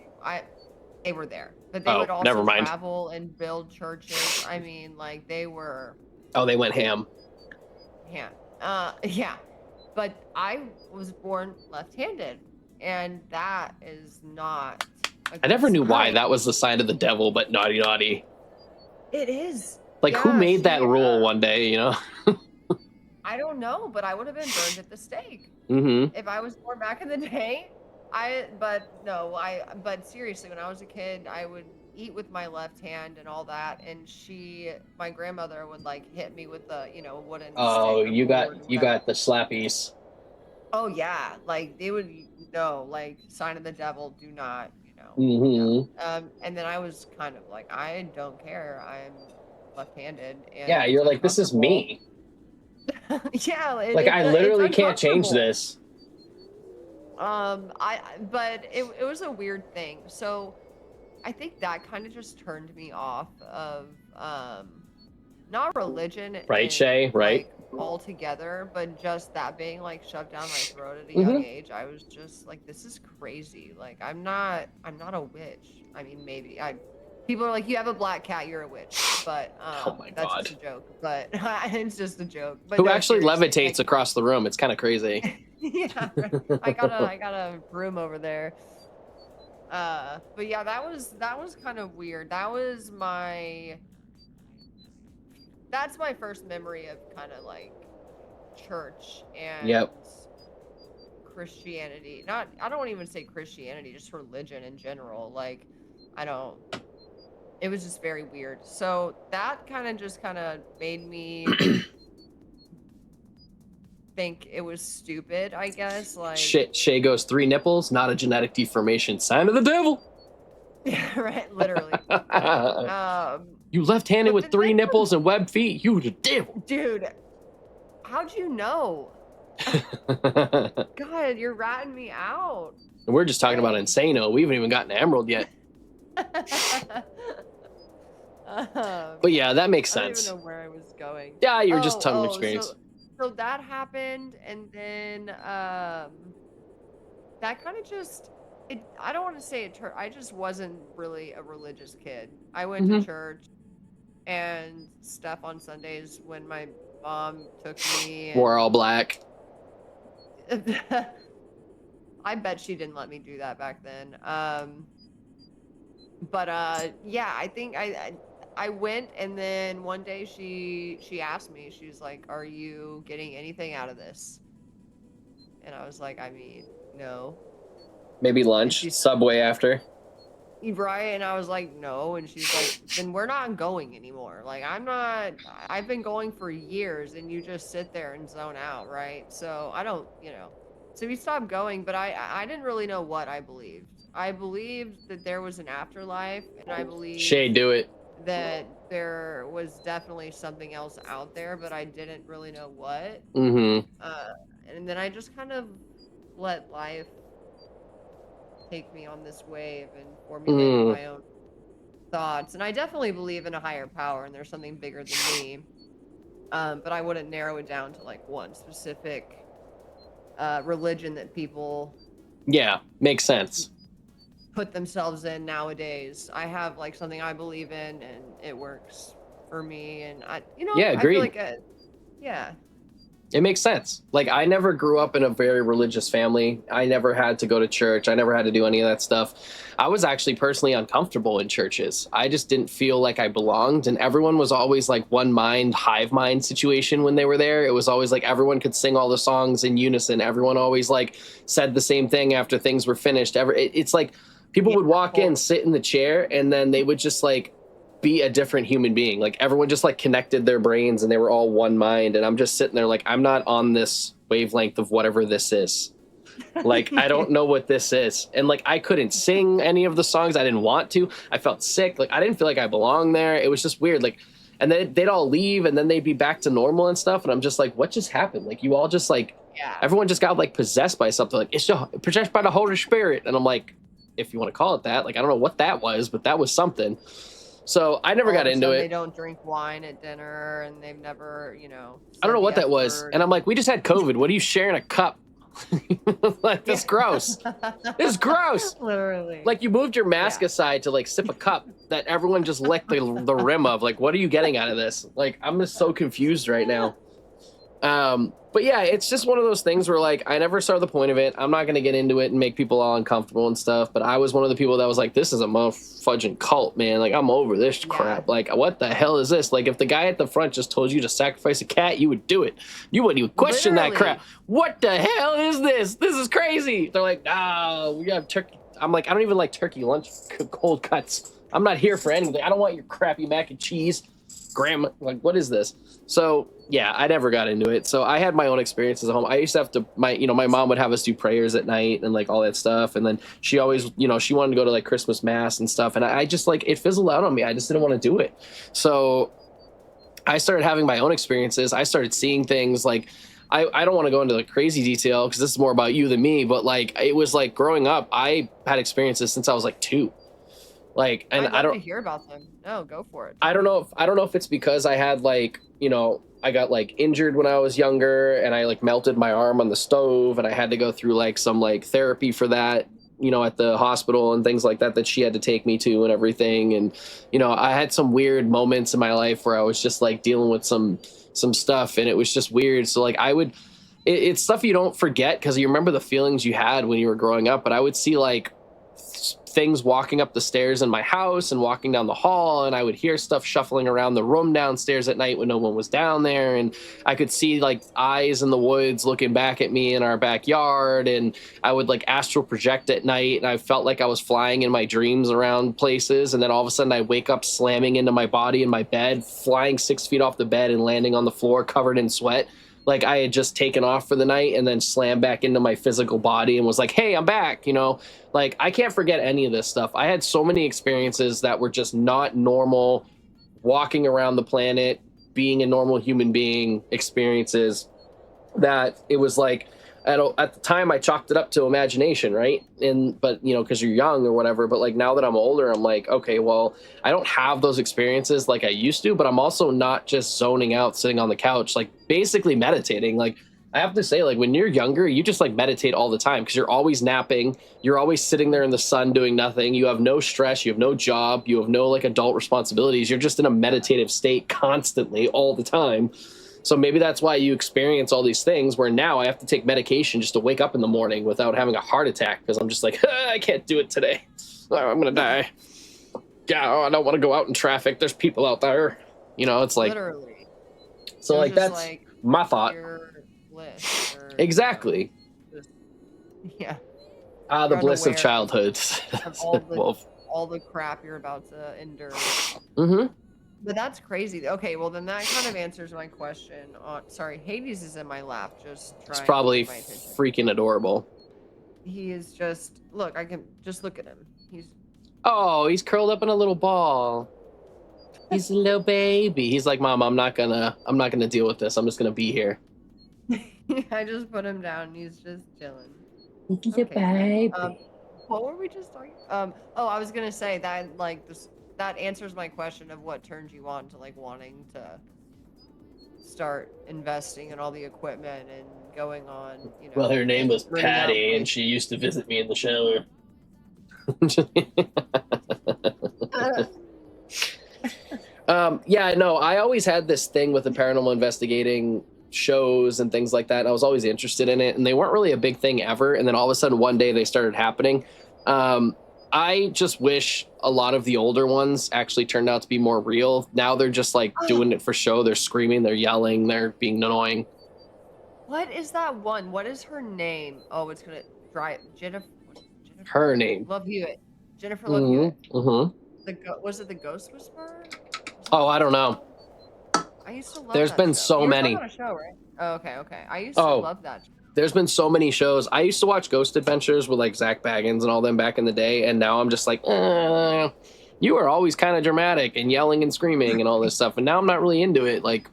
were there, but they would also travel and build churches. I mean, like they were. Oh, they went ham. Yeah, yeah. But I was born left-handed, and that is not. I never knew why that was the sign of the devil, but naughty, naughty. It is. Like, who made that rule one day, you know? I don't know, but I would have been burned at the stake. If I was born back in the day. But seriously, when I was a kid, I would eat with my left hand and all that, and my grandmother would like hit me with the, wooden stick. You got the slappies. Oh yeah, like they would no, like sign of the devil, do not, no. Mm-hmm. And then I was kind of like, I don't care. I'm left-handed and Yeah, it's you're like, this is uncomfortable. me. Yeah, Like, I it's literally can't change uncomfortable. this. But it was a weird thing. So I think that kind of just turned me off of not religion Right, and Shay? Right? like altogether, but just that being like shoved down my throat at a young Mm-hmm. age. I was just like, this is crazy. Like I'm not a witch. I mean, maybe I people are like, you have a black cat, you're a witch. But Oh my that's God. just a joke. But it's just a joke. But Who no, actually seriously, levitates like across the room? It's kind of crazy. yeah, right. I got a broom over there. But yeah, that was kind of weird. That's my first memory of kind of like church Yep. and Christianity. Not I don't even say Christianity, just religion in general. Like I don't it was just very weird. So that kind of made me think it was stupid, I guess. Like Shit, Shay goes 3 nipples, not a genetic deformation. Sign of the devil. yeah, right, literally. You left-handed But with then 3 nipples and webbed feet. You the devil. dude, how'd you know? God, you're ratting me out. We're just talking about Dang. Insano. We haven't even gotten to Emerald yet. But yeah, that makes I don't even sense. know where I was going. Yeah, you're just tongue experience. So that happened, and then that kind of just it. I don't want to say it. I just wasn't really a religious kid. I went to Mm-hmm. church and stuff on Sundays when my mom took me, We're and all black. I bet she didn't let me do that back then. But yeah, I think I went, and then one day she asked me, she's like, "Are you getting anything out of this?" And I was like, "I mean, no." Maybe And lunch, she's Subway after. right, and I was like, "No," and she's like, "Then we're not going anymore. Like I'm not. I've been going for years, and you just sit there and zone out, right? So I don't, you know." So we stopped going, but I didn't really know what I believed. I believed that there was an afterlife, and I Shay, believed do it. that there was definitely something else out there, but I didn't really know what. Mm-hmm. Uh, and then I just kind of let life take me on this wave and formulated Mm. my own thoughts. And I definitely believe in a higher power and there's something bigger than me. But I wouldn't narrow it down to like one specific religion that people Yeah, makes sense. put themselves in nowadays. I have like something I believe in and it works for me. And Yeah, I feel agreed. like yeah. It makes sense. Like, I never grew up in a very religious family. I never had to go to church. I never had to do any of that stuff. I was actually personally uncomfortable in churches. I just didn't feel like I belonged. And everyone was always like one mind, hive mind situation when they were there. It was always like everyone could sing all the songs in unison. Everyone always like said the same thing after things were finished. It's like people Yeah, would walk in, totally. sit in the chair, and then they would just like be a different human being. Like everyone just like connected their brains and they were all one mind. And I'm just sitting there like, I'm not on this wavelength of whatever this is. Like, I don't know what this is. And like, I couldn't sing any of the songs. I didn't want to. I felt sick. Like, I didn't feel like I belonged there. It was just weird. Like, and then they'd all leave and then they'd be back to normal and stuff. And I'm just like, what just happened? Like, you all just like, Yeah. everyone just got like possessed by something. Like, it's just possessed by the Holy Spirit. And I'm like, if you want to call it that, like, I don't know what that was, but that was something. So I never All got of a into sudden it. they don't drink wine at dinner and they've never, I don't said know the what that F was. word. And I'm like, we just had COVID. What are you sharing a cup? Like, that's gross. This is gross. Literally. Like, you moved your mask Yeah. aside to like sip a cup that everyone just licked the rim of. Like, what are you getting out of this? Like, I'm just so confused right now. But yeah, it's just one of those things where like I never saw the point of it. I'm not gonna get into it and make people all uncomfortable and stuff. But I was one of the people that was like, this is a motherfucking cult, man. Like, I'm over this crap. Like, what the hell is this? Like, if the guy at the front just told you to sacrifice a cat, you would do it. You wouldn't even question that crap. What the hell is this? This is crazy. They're like, we have turkey. I'm like, I don't even like turkey lunch, cold cuts. I'm not here for anything. I don't want your crappy mac and cheese. grandma, like, what is this? So yeah, I never got into it. So I had my own experiences at home. I used to have to, my mom would have us do prayers at night and like all that stuff. And then she always, she wanted to go to like Christmas mass and stuff. And I just like, it fizzled out on me. I just didn't want to do it. So I started having my own experiences. I started seeing things like, I don't want to go into like crazy detail because this is more about you than me, but like, it was like growing up, I had experiences since I was like 2. Like, and I'd love to hear about them. No, go for it. I don't know if it's because I had like, I got like injured when I was younger and I like melted my arm on the stove and I had to go through like some like therapy for that, at the hospital and things like that that she had to take me to and everything. And, I had some weird moments in my life where I was just like dealing with some stuff and it was just weird. So like it's stuff you don't forget because you remember the feelings you had when you were growing up, but I would see like things walking up the stairs in my house and walking down the hall, and I would hear stuff shuffling around the room downstairs at night when no one was down there, and I could see like eyes in the woods looking back at me in our backyard, and I would like astral project at night, and I felt like I was flying in my dreams around places, and then all of a sudden I wake up slamming into my body in my bed, flying 6 feet off the bed and landing on the floor covered in sweat, like I had just taken off for the night and then slammed back into my physical body and was like, hey, I'm back, Like, I can't forget any of this stuff. I had so many experiences that were just not normal, walking around the planet, being a normal human being experiences, that it was like, at the time I chalked it up to imagination, right? But because you're young or whatever, but like now that I'm older, I'm like, okay, well, I don't have those experiences like I used to, but I'm also not just zoning out, sitting on the couch, like basically meditating. Like, I have to say, like, when you're younger, you just like meditate all the time because you're always napping. You're always sitting there in the sun doing nothing. You have no stress. You have no job. You have no like adult responsibilities. You're just in a meditative state constantly all the time. So maybe that's why you experience all these things where now I have to take medication just to wake up in the morning without having a heart attack because I'm just like, I can't do it today. I'm going to die. Yeah, I don't want to go out in traffic. There's people out there. It's like. Literally. So like that's like my thought. Bliss exactly. Yeah. The bliss of childhood. Of all the crap you're about to endure. Mm-hmm. But that's crazy. Okay, well then that kind of answers my question. Sorry, Hades is in my lap, just trying. It's probably to get my attention. Freaking adorable. He is just look. I can just look at him. He's curled up in a little ball. He's a little baby. He's like, Mom, I'm not gonna deal with this. I'm just gonna be here. I just put him down. And he's just chilling. He's a baby. What were we just talking? I was gonna say that like this. That answers my question of what turned you on to like wanting to start investing in all the equipment and going on, Well, her name was Patty and she used to visit me in the shower. Yeah, no, I always had this thing with the paranormal investigating shows and things like that. And I was always interested in it and they weren't really a big thing ever. And then all of a sudden one day they started happening. I just wish a lot of the older ones actually turned out to be more real. Now they're just like doing it for show. They're screaming, they're yelling, they're being annoying. What is that one? What is her name? Oh, it's gonna dry Jennifer. Her name. Love Hewitt. Jennifer Love Hewitt. Mm-hmm. Was it the Ghost Whisperer? Oh, I don't know. I used to love. There's that been show. so many. On a show, right? Oh, okay. I used to love that show. There's been so many shows. I used to watch Ghost Adventures with like Zach Baggins and all them back in the day, and now I'm just like, you were always kind of dramatic and yelling and screaming and all this stuff, and now I'm not really into it. Like,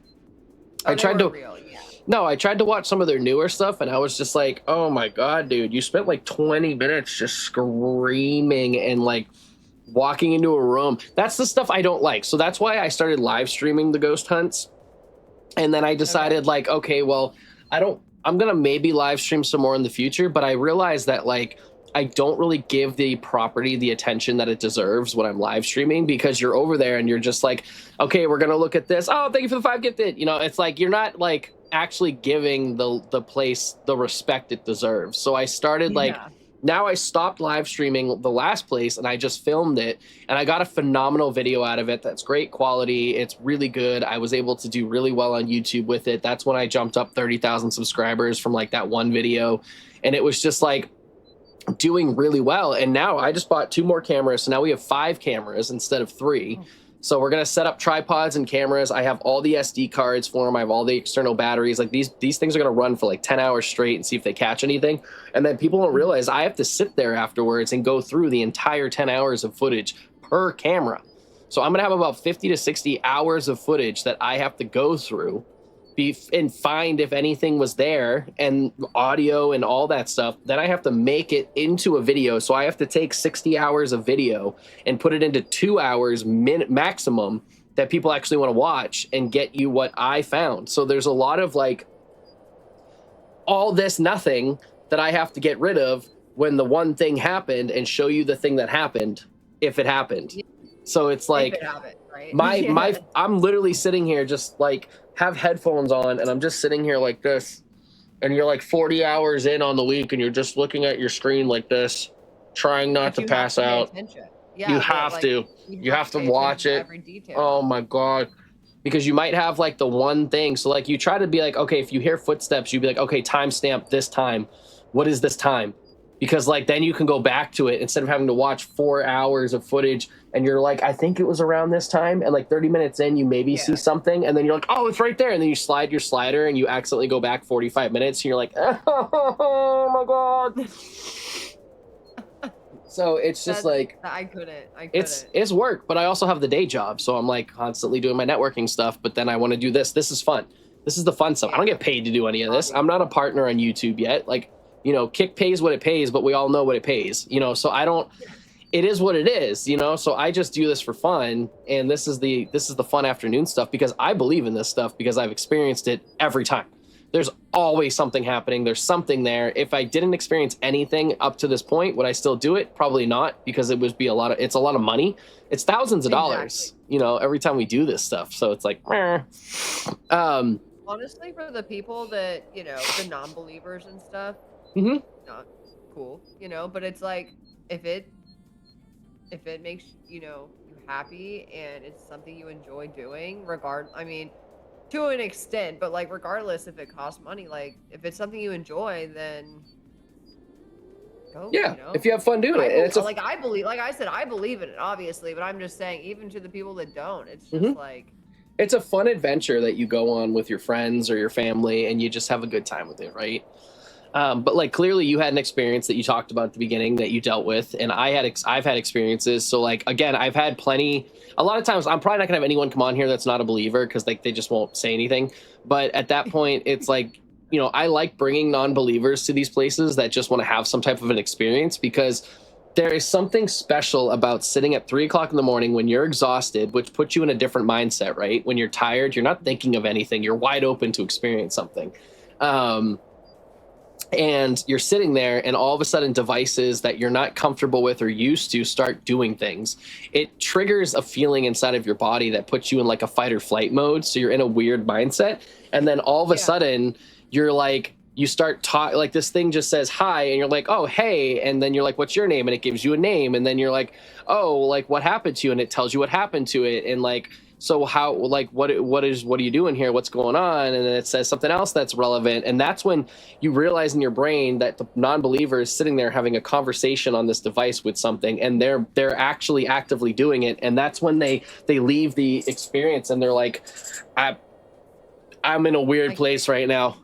I tried to watch some of their newer stuff, and I was just like, oh my god, dude, you spent like 20 minutes just screaming and like walking into a room. That's the stuff I don't like. So that's why I started live streaming the ghost hunts, and then I decided like, okay, well, I'm going to maybe live stream some more in the future, but I realized that like I don't really give the property the attention that it deserves when I'm live streaming because you're over there and you're just like, okay, we're going to look at this. Oh, thank you for the 5 gifted. It's like you're not like actually giving the place the respect it deserves. So I started now I stopped live streaming the last place and I just filmed it and I got a phenomenal video out of it. That's great quality. It's really good. I was able to do really well on YouTube with it. That's when I jumped up 30,000 subscribers from like that one video. And it was just like doing really well. And now I just bought 2 more cameras. So now we have 5 cameras instead of 3. So we're gonna set up tripods and cameras. I have all the SD cards for them. I have all the external batteries. Like these things are gonna run for like 10 hours straight and see if they catch anything. And then people don't realize I have to sit there afterwards and go through the entire 10 hours of footage per camera. So I'm gonna have about 50 to 60 hours of footage that I have to go through and find if anything was there, and audio and all that stuff. Then I have to make it into a video. So I have to take 60 hours of video and put it into 2 hours maximum that people actually want to watch and get you what I found. So there's a lot of like all this nothing that I have to get rid of when the one thing happened and show you the thing that happened if it happened. So it's like right? I'm literally sitting here just like have headphones on and I'm just sitting here like this, and you're like 40 hours in on the week and you're just looking at your screen like this, trying not to pass out. Yeah, you have to watch it. Oh my God. Because you might have like the one thing. So like you try to be like, okay, if you hear footsteps, you'd be like, okay, timestamp this time. What is this time? Because like then you can go back to it instead of having to watch 4 hours of footage and you're like, I think it was around this time, and like 30 minutes in you maybe see something and then you're like, oh, it's right there, and then you slide your slider and you accidentally go back 45 minutes and you're like, oh my God. So it's just like I couldn't. It's work, but I also have the day job, so I'm like constantly doing my networking stuff, but then I want to do this is fun. This is the fun stuff. I don't get paid to do any of this. I'm not a partner on YouTube yet. Like, you know, Kick pays what it pays, but we all know what it pays, you know, so I don't, it is what it is, you know, so I just do this for fun. And this is the fun afternoon stuff because I believe in this stuff because I've experienced it every time. There's always something happening. There's something there. If I didn't experience anything up to this point, would I still do it? Probably not, because it would be it's a lot of money. It's thousands of dollars, you know, every time we do this stuff. So it's like, honestly, for the people that, you know, the non-believers and stuff, not cool, you know, but it's like if it makes you know you happy and it's something you enjoy doing, I mean to an extent, but like regardless if it costs money, like if it's something you enjoy, then go, yeah, you know? if you have fun doing it. And it's like I believe, like I said, I believe in it obviously, but I'm just saying even to the people that don't, it's just like it's a fun adventure that you go on with your friends or your family and you just have a good time with it, right? But like clearly you had an experience that you talked about at the beginning that you dealt with, and I've had experiences. So like again, I've had plenty. A lot of times I'm probably not gonna have anyone come on here that's not a believer because like they just won't say anything. But at that point, it's like, you know, I like bringing non-believers to these places that just want to have some type of an experience, because there is something special about sitting at 3 o'clock in the morning when you're exhausted, which puts you in a different mindset, right? When you're tired, you're not thinking of anything. You're wide open to experience something. And you're sitting there and all of a sudden devices that you're not comfortable with or used to start doing things. It triggers a feeling inside of your body that puts you in like a fight or flight mode. So you're in a weird mindset. And then all of a sudden you're like, you start talking, like this thing just says hi and you're like, oh, hey. And then you're like, what's your name? And it gives you a name. And then you're like, oh, like what happened to you? And it tells you what happened to it. And like, so how, like, what are you doing here? What's going on? And then it says something else that's relevant. And that's when you realize in your brain that the non-believer is sitting there having a conversation on this device with something, and they're actually actively doing it. And that's when they leave the experience and they're like, I'm in a weird place right now.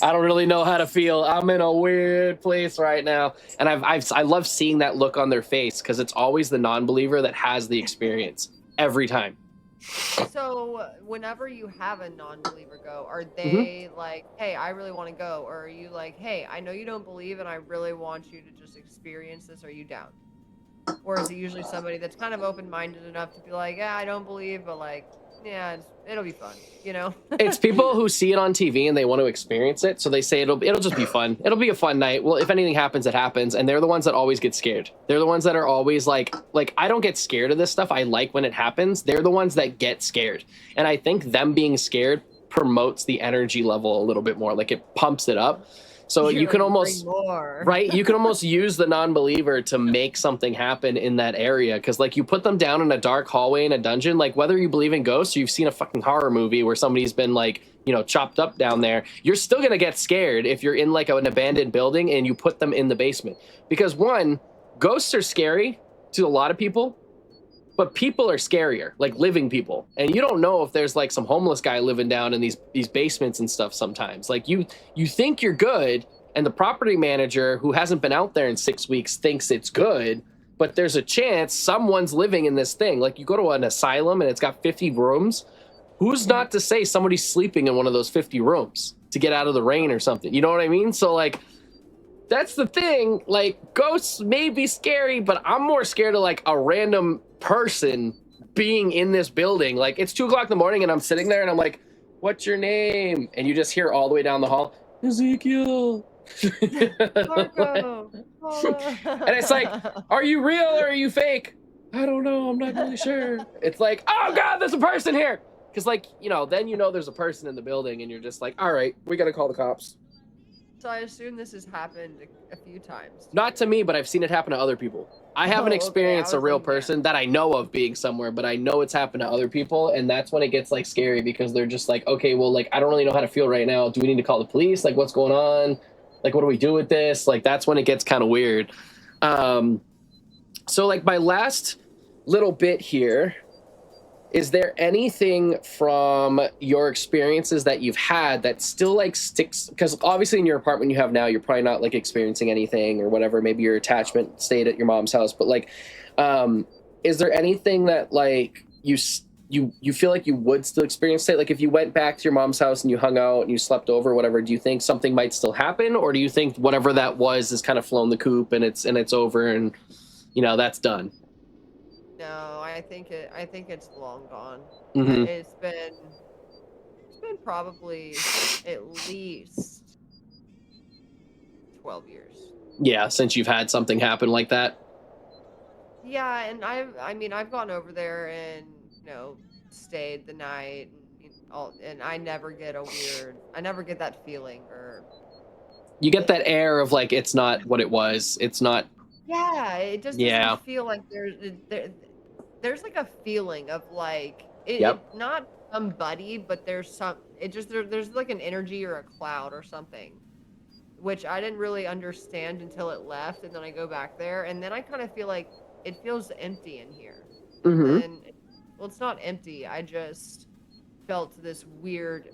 I don't really know how to feel. I'm in a weird place right now. And I love seeing that look on their face, because it's always the non-believer that has the experience. Every time. So whenever you have a non-believer go, are they like, hey, I really want to go? Or are you like, hey, I know you don't believe and I really want you to just experience this. Are you down? Or is it usually somebody that's kind of open-minded enough to be like, yeah, I don't believe, but like, yeah, it'll be fun, you know? It's people who see it on TV and they want to experience it, so they say it'll just be fun. It'll be a fun night. Well, if anything happens, it happens, and they're the ones that always get scared. They're the ones that are always like I don't get scared of this stuff. I like when it happens. They're the ones that get scared, and I think them being scared promotes the energy level a little bit more. Like it pumps it up. So you can almost, right? You can almost use the non-believer to make something happen in that area. Because like you put them down in a dark hallway in a dungeon, like whether you believe in ghosts or you've seen a fucking horror movie where somebody's been like, you know, chopped up down there, you're still going to get scared if you're in like an abandoned building and you put them in the basement. Because one, ghosts are scary to a lot of people, but people are scarier, like living people. And you don't know if there's like some homeless guy living down in these basements and stuff sometimes. Like you think you're good, and the property manager who hasn't been out there in 6 weeks thinks it's good, but there's a chance someone's living in this thing. Like you go to an asylum and it's got 50 rooms. Who's not to say somebody's sleeping in one of those 50 rooms to get out of the rain or something? You know what I mean? So like, that's the thing. Like ghosts may be scary, but I'm more scared of like a random person being in this building. Like it's 2 o'clock in the morning and I'm sitting there and I'm like, what's your name? And you just hear all the way down the hall, Ezekiel. Marco. And it's like, are you real or are you fake? I don't know. I'm not really sure. It's like, oh God, there's a person here. Because like, then there's a person in the building and you're just like, all right, we got to call the cops. So I assume this has happened a few times. Not to me, but I've seen it happen to other people. I haven't experienced a real person that I know of being somewhere, but I know it's happened to other people. And that's when it gets like scary because they're just like, okay, well, like, I don't really know how to feel right now. Do we need to call the police? Like, what's going on? Like, what do we do with this? Like, that's when it gets kind of weird. So like my last little bit here, is there anything from your experiences that you've had that still like sticks? Because obviously in your apartment you have now, you're probably not like experiencing anything or whatever. Maybe your attachment stayed at your mom's house, but like, is there anything that like you feel like you would still experience it? Like if you went back to your mom's house and you hung out and you slept over, whatever, do you think something might still happen? Or do you think whatever that was is kind of flown the coop and it's over and that's done? No, I think it's long gone. Mm-hmm. It's been probably at least 12 years. Yeah, since you've had something happen like that. Yeah, and I've gone over there and stayed the night and I never get that feeling or you get that air of like it's not what it was. It's not. Yeah, it just doesn't feel like there's like a feeling of like it not somebody, but there's like an energy or a cloud or something, which I didn't really understand until it left, and then I go back there, and then I kind of feel like it feels empty in here. Mm-hmm. And well, it's not empty. I just felt this weird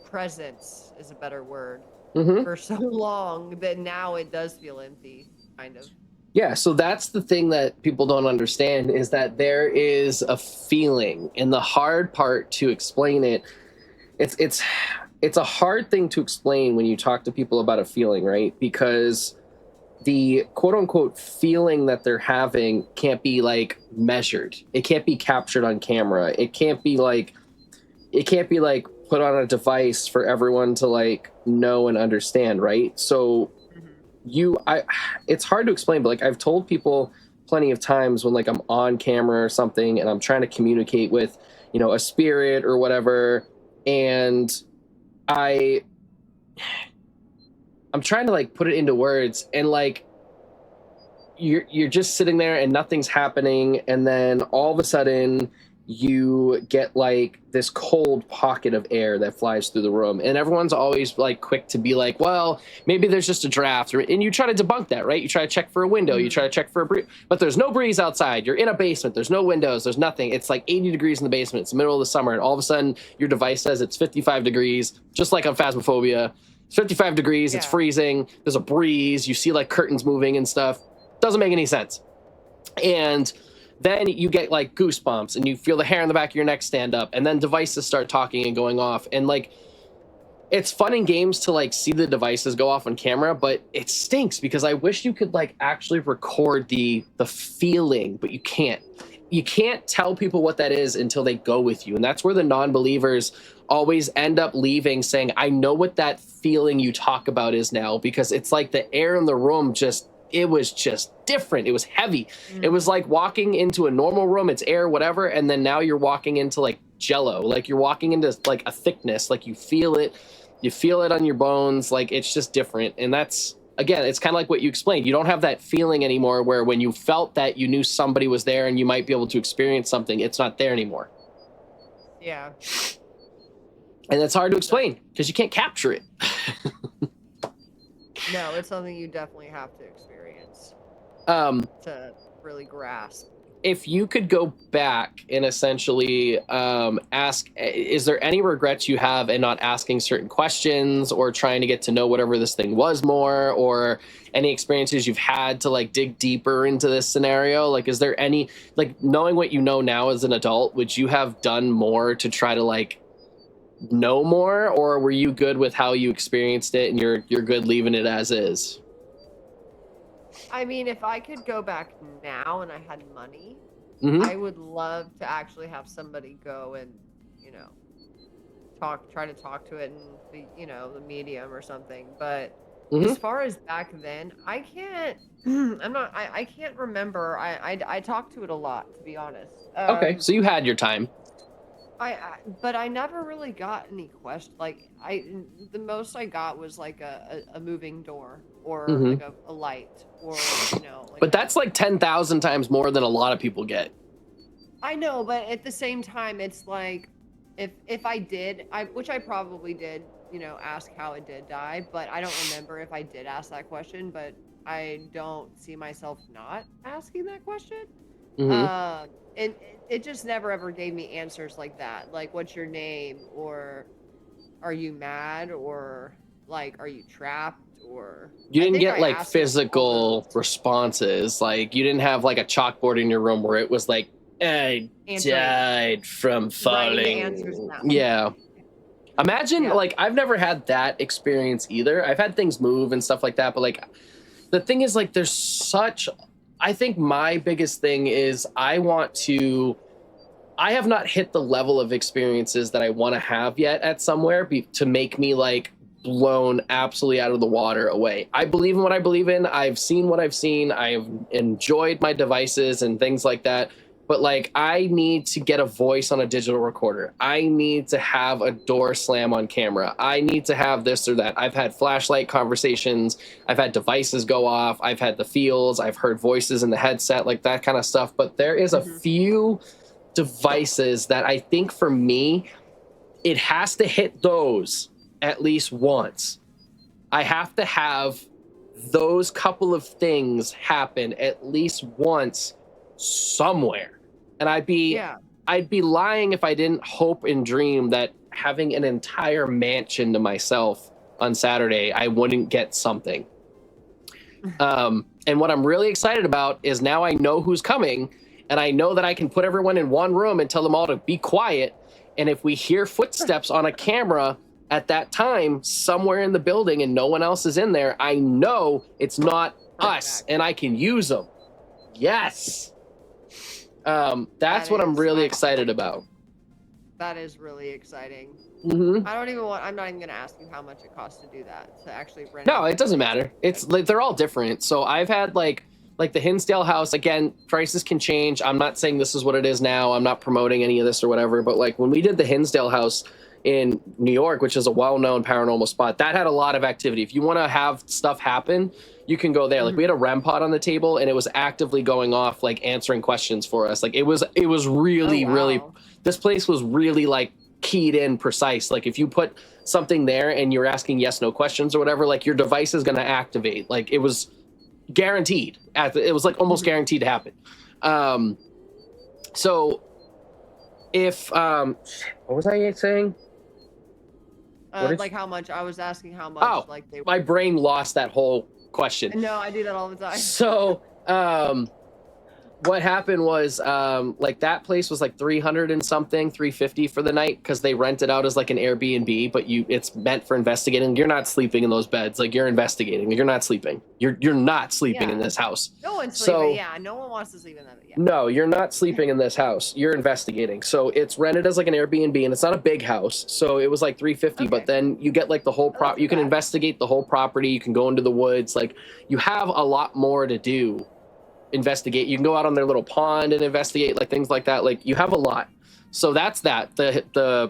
presence is a better word for so long that now it does feel empty, kind of. Yeah, so that's the thing that people don't understand is that there is a feeling, and the hard part to explain it, it's a hard thing to explain when you talk to people about a feeling, right? Because the quote unquote feeling that they're having can't be like measured. It can't be captured on camera. It can't be like put on a device for everyone to like know and understand, right? So it's hard to explain, but like I've told people plenty of times when like I'm on camera or something and I'm trying to communicate with, a spirit or whatever, and I'm trying to like put it into words, and like you're just sitting there and nothing's happening, and then all of a sudden you get like this cold pocket of air that flies through the room, and everyone's always like quick to be like, well, maybe there's just a draft, and you try to debunk that, right? You try to check for a window, you try to check for a breeze, but there's no breeze outside. You're in a basement, there's no windows, there's nothing. It's like 80 degrees in the basement, it's the middle of the summer, and all of a sudden your device says it's 55 degrees, just like on Phasmophobia. It's 55 degrees, it's freezing, there's a breeze, you see like curtains moving and stuff. Doesn't make any sense. And then you get like goosebumps and you feel the hair on the back of your neck stand up, and then devices start talking and going off, and like it's fun in games to like see the devices go off on camera, but it stinks because I wish you could like actually record the feeling, but you can't tell people what that is until they go with you. And that's where the non-believers always end up leaving saying, I know what that feeling you talk about is now, because it's like the air in the room it was just different. It was heavy. It was like walking into a normal room, it's air, whatever, and then now you're walking into like jello. Like you're walking into like a thickness, like you feel it on your bones, like it's just different. And that's, again, it's kind of like what you explained. You don't have that feeling anymore where when you felt that you knew somebody was there and you might be able to experience something, it's not there anymore. Yeah. And it's hard to explain because you can't capture it. No, it's something you definitely have to experience to really grasp. if you could go back and essentially ask, is there any regrets you have in not asking certain questions or trying to get to know whatever this thing was more, or any experiences you've had to like dig deeper into this scenario? Like, is there any, like, knowing what you know now as an adult, would you have done more to try to like know more, or were you good with how you experienced it and you're good leaving it as is? I mean, if I could go back now and I had money, Mm-hmm. I would love to actually have somebody go and, you know, try to talk to it and be, you know, the medium or something. But Mm-hmm. as far as back then, I can't. I can't remember. I talked to it a lot, to be honest. Okay, so you had your time. But I never really got any question. Like the most I got was like a moving door or Mm-hmm. like a light or you know like But that's like 10,000 times more than a lot of people get. I know, but at the same time, it's like if I did, which I probably did, you know, ask how it did die, but I don't remember if I did ask that question. But I don't see myself not asking that question. Mm-hmm. And it just never ever gave me answers like that. Like, what's your name? Or are you mad? Or like, are you trapped? Or You I didn't think get I like asked it over physical responses. Like, you didn't have like a chalkboard in your room where it was like, I answering, died from writing the answers falling. down. Yeah. Imagine, Yeah. like, I've never had that experience either. I've had things move and stuff like that, but like, the thing is, like, there's such, I think my biggest thing is I have not hit the level of experiences that I want to have yet at somewhere to make me like blown absolutely out of the water away. I believe in what I believe in. I've seen what I've seen. I've enjoyed my devices and things like that. But like, I need to get a voice on a digital recorder. I need to have a door slam on camera. I need to have this or that. I've had flashlight conversations. I've had devices go off. I've had the feels. I've heard voices in the headset, like that kind of stuff. But there is a Hmm. few devices that I think for me, it has to hit those at least once. I have to have those couple of things happen at least once somewhere. And Yeah. I'd be lying if I didn't hope and dream that having an entire mansion to myself on Saturday, I wouldn't get something. And what I'm really excited about is now I know who's coming, and I know that I can put everyone in one room and tell them all to be quiet. And if we hear footsteps on a camera at that time somewhere in the building and no one else is in there, I know it's not us, and I can use them. Yes. That's what I'm really excited about. That is really exciting. Mm-hmm. I'm not even gonna ask you how much it costs to do that, to actually rent. No, it doesn't matter. It's like they're all different. So I've had like the Hinsdale house. Again, prices can change. I'm not saying this is what it is now. I'm not promoting any of this or whatever. But like when we did the Hinsdale house in New York, which is a well-known paranormal spot, that had a lot of activity. If you want to have stuff happen, you can go there. Like we had a REM pod on the table, and it was actively going off, like answering questions for us. Like it was really, Oh, wow. really. This place was really like keyed in precise. Like if you put something there and you're asking yes no questions or whatever, like your device is going to activate. Like it was guaranteed. It was like almost guaranteed to happen. So if what was I saying? Like how much? I was asking how much. Like they. My brain lost that whole question. No, I do that all the time. So what happened was like that place was like 300 and something, 350 for the night, because they rent it out as like an Airbnb, but it's meant for investigating. You're not sleeping in those beds. Like you're investigating. You're not sleeping. You're not sleeping in this house. No one's sleeping. Yeah, no one wants to sleep in that. Yeah. No, you're not sleeping in this house. You're investigating. So it's rented as like an Airbnb, and it's not a big house. So it was like 350, but then you get like the whole you can investigate the whole property. You can go into the woods. Like you have a lot more to do. Investigate. You can go out on their little pond and investigate, like things like that. Like you have a lot. So that's that. The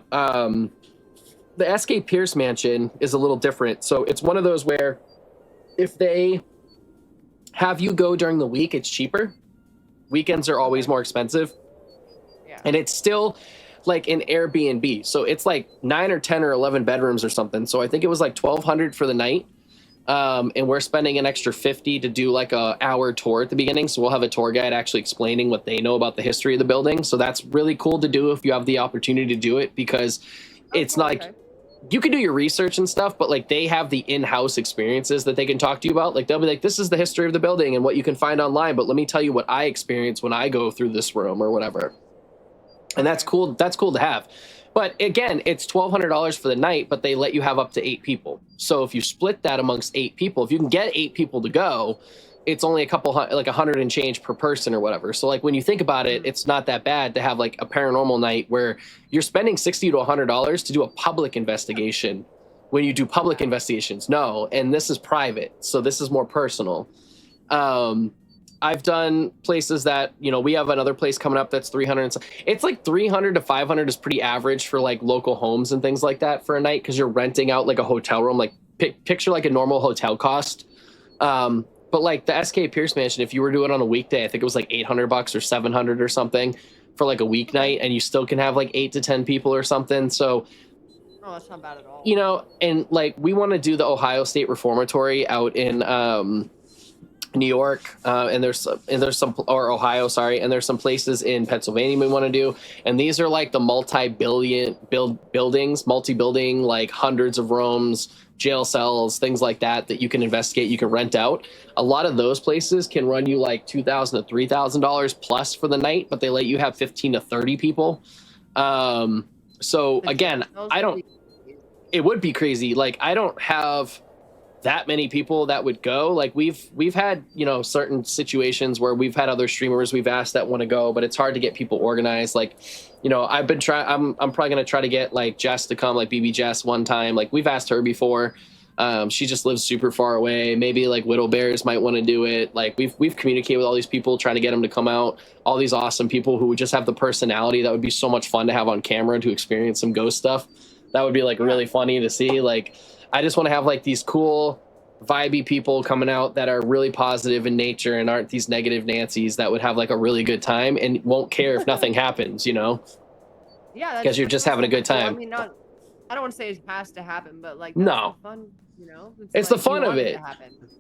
SK Pierce mansion is a little different. So it's one of those where if they have you go during the week, it's cheaper. Weekends are always more expensive. Yeah. And it's still like an Airbnb. So it's like 9 or 10 or 11 bedrooms or something. So I think it was like $1,200 for the night. And we're spending an extra 50 to do like a hour tour at the beginning. So we'll have a tour guide actually explaining what they know about the history of the building. So that's really cool to do if you have the opportunity to do it, because it's not like you can do your research and stuff, but like they have the in-house experiences that they can talk to you about. Like they'll be like, this is the history of the building and what you can find online, but let me tell you what I experience when I go through this room or whatever. And that's cool. That's cool to have. But again, it's $1,200 for the night, but they let you have up to 8 people. So if you split that amongst 8 people, if you can get 8 people to go, it's only like 100 and change per person or whatever. So like when you think about it, it's not that bad to have like a paranormal night where you're spending $60 to $100 to do a public investigation. When you do public investigations, no. And this is private, so this is more personal. I've done places that, you know, we have another place coming up that's 300. It's like 300 to 500 is pretty average for like local homes and things like that for a night, because you're renting out like a hotel room, like picture like a normal hotel cost. But like the SK Pierce Mansion, if you were doing it on a weekday, I think it was like $800 or 700 or something for like a weeknight, and you still can have like 8 to 10 people or something. So, oh, that's not bad at all. you know, and like we want to do the Ohio State Reformatory out in New York, and there's some, or Ohio, sorry, and there's some places in Pennsylvania we want to do, and these are like the multi-building, like hundreds of rooms, jail cells, things like that you can investigate, you can rent out. A lot of those places can run you like $2,000 to $3,000 plus for the night, but they let you have 15 to 30 people. So again, it would be crazy. Like I don't have that many people that would go. Like we've had, you know, certain situations where we've had other streamers we've asked that want to go, but it's hard to get people organized. Like, you know, I'm probably going to try to get like Jess to come, like BB Jess one time. Like we've asked her before. She just lives super far away. Maybe like Widow Bears might want to do it. Like we've communicated with all these people, trying to get them to come out. All these awesome people who would just have the personality that would be so much fun to have on camera to experience some ghost stuff. That would be like really funny to see. Like, I just want to have like these cool, vibey people coming out that are really positive in nature and aren't these negative Nancys that would have like a really good time and won't care if nothing happens, you know? Yeah, because you're just having a good time. I mean, I don't want to say it has to happen, but like no, the fun, you know, it's like the fun of it.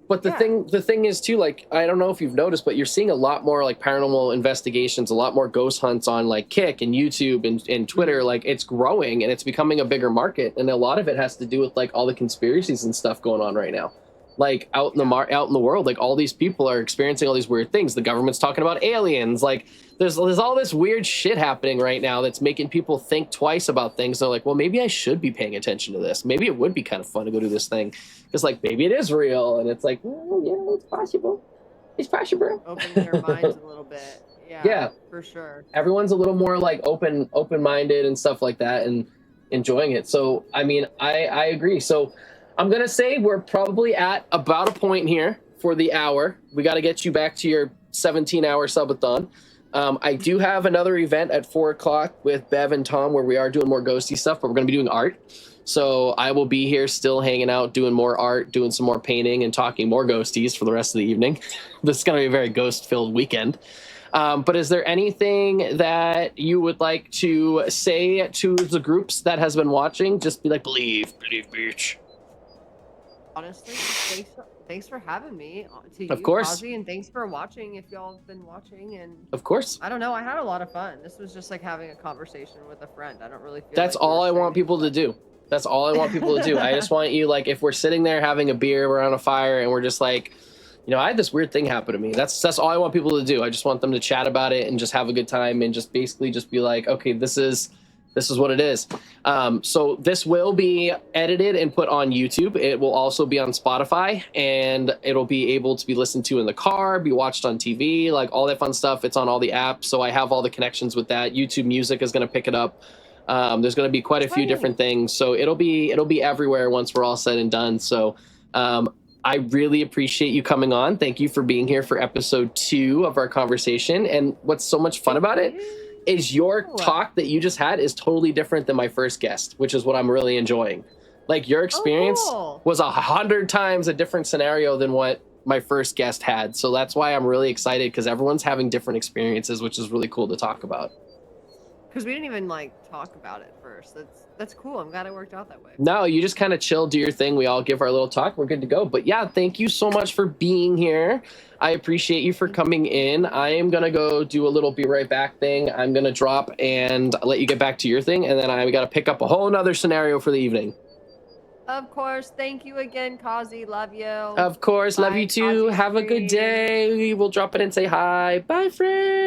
But the thing is too, like, I don't know if you've noticed, but you're seeing a lot more like paranormal investigations, a lot more ghost hunts on like Kick and YouTube and Twitter. Like it's growing and it's becoming a bigger market, and a lot of it has to do with like all the conspiracies and stuff going on right now. Like out in the world, like all these people are experiencing all these weird things. The government's talking about aliens. Like there's all this weird shit happening right now that's making people think twice about things. They're like, well, maybe I should be paying attention to this. Maybe it would be kind of fun to go do this thing, because like maybe it is real. And it's like, well, yeah, it's possible. It's possible. Open their minds a little bit. Yeah, for sure. Everyone's a little more like open-minded and stuff like that, and enjoying it. So I mean, I agree. So I'm going to say we're probably at about a point here for the hour. We got to get you back to your 17-hour subathon. I do have another event at 4 o'clock with Bev and Tom where we are doing more ghosty stuff, but we're going to be doing art. So I will be here still hanging out, doing more art, doing some more painting, and talking more ghosties for the rest of the evening. This is going to be a very ghost-filled weekend. But is there anything that you would like to say to the groups that has been watching? Just be like, believe, bitch. Honestly, thanks for having me. To you, of course. Ozzy, and thanks for watching if y'all have been watching. And of course, I don't know, I had a lot of fun. This was just like having a conversation with a friend. I don't really feel that's like all I want people to do. That's all I want people to do. I just want you, like, if we're sitting there having a beer, we're on a fire, and we're just like, you know, I had this weird thing happen to me. That's all I want people to do. I just want them to chat about it and just have a good time and just basically just be like, okay, this is what it is. So this will be edited and put on YouTube. It will also be on Spotify, and it'll be able to be listened to in the car, be watched on TV, like all that fun stuff. It's on all the apps. So I have all the connections with that. YouTube Music is going to pick it up. There's going to be quite a few different things. So it'll be everywhere once we're all said and done. So I really appreciate you coming on. Thank you for being here for episode 2 of our conversation. And what's so much fun about it is your talk that you just had is totally different than my first guest, which is what I'm really enjoying. Like your experience was 100 times a different scenario than what my first guest had. So that's why I'm really excited, because everyone's having different experiences, which is really cool to talk about. because we didn't even like talk about it first. That's cool. I'm glad it worked out that way. No, you just kind of chill, do your thing. We all give our little talk. We're good to go. But yeah, thank you so much for being here. I appreciate you for coming in. I am going to go do a little be right back thing. I'm going to drop and let you get back to your thing. And then I got to pick up a whole nother scenario for the evening. Of course. Thank you again, Kazi. Love you. Of course. Love you too. Kazi Have a good stream. day. We'll drop it and say hi. Bye, friends.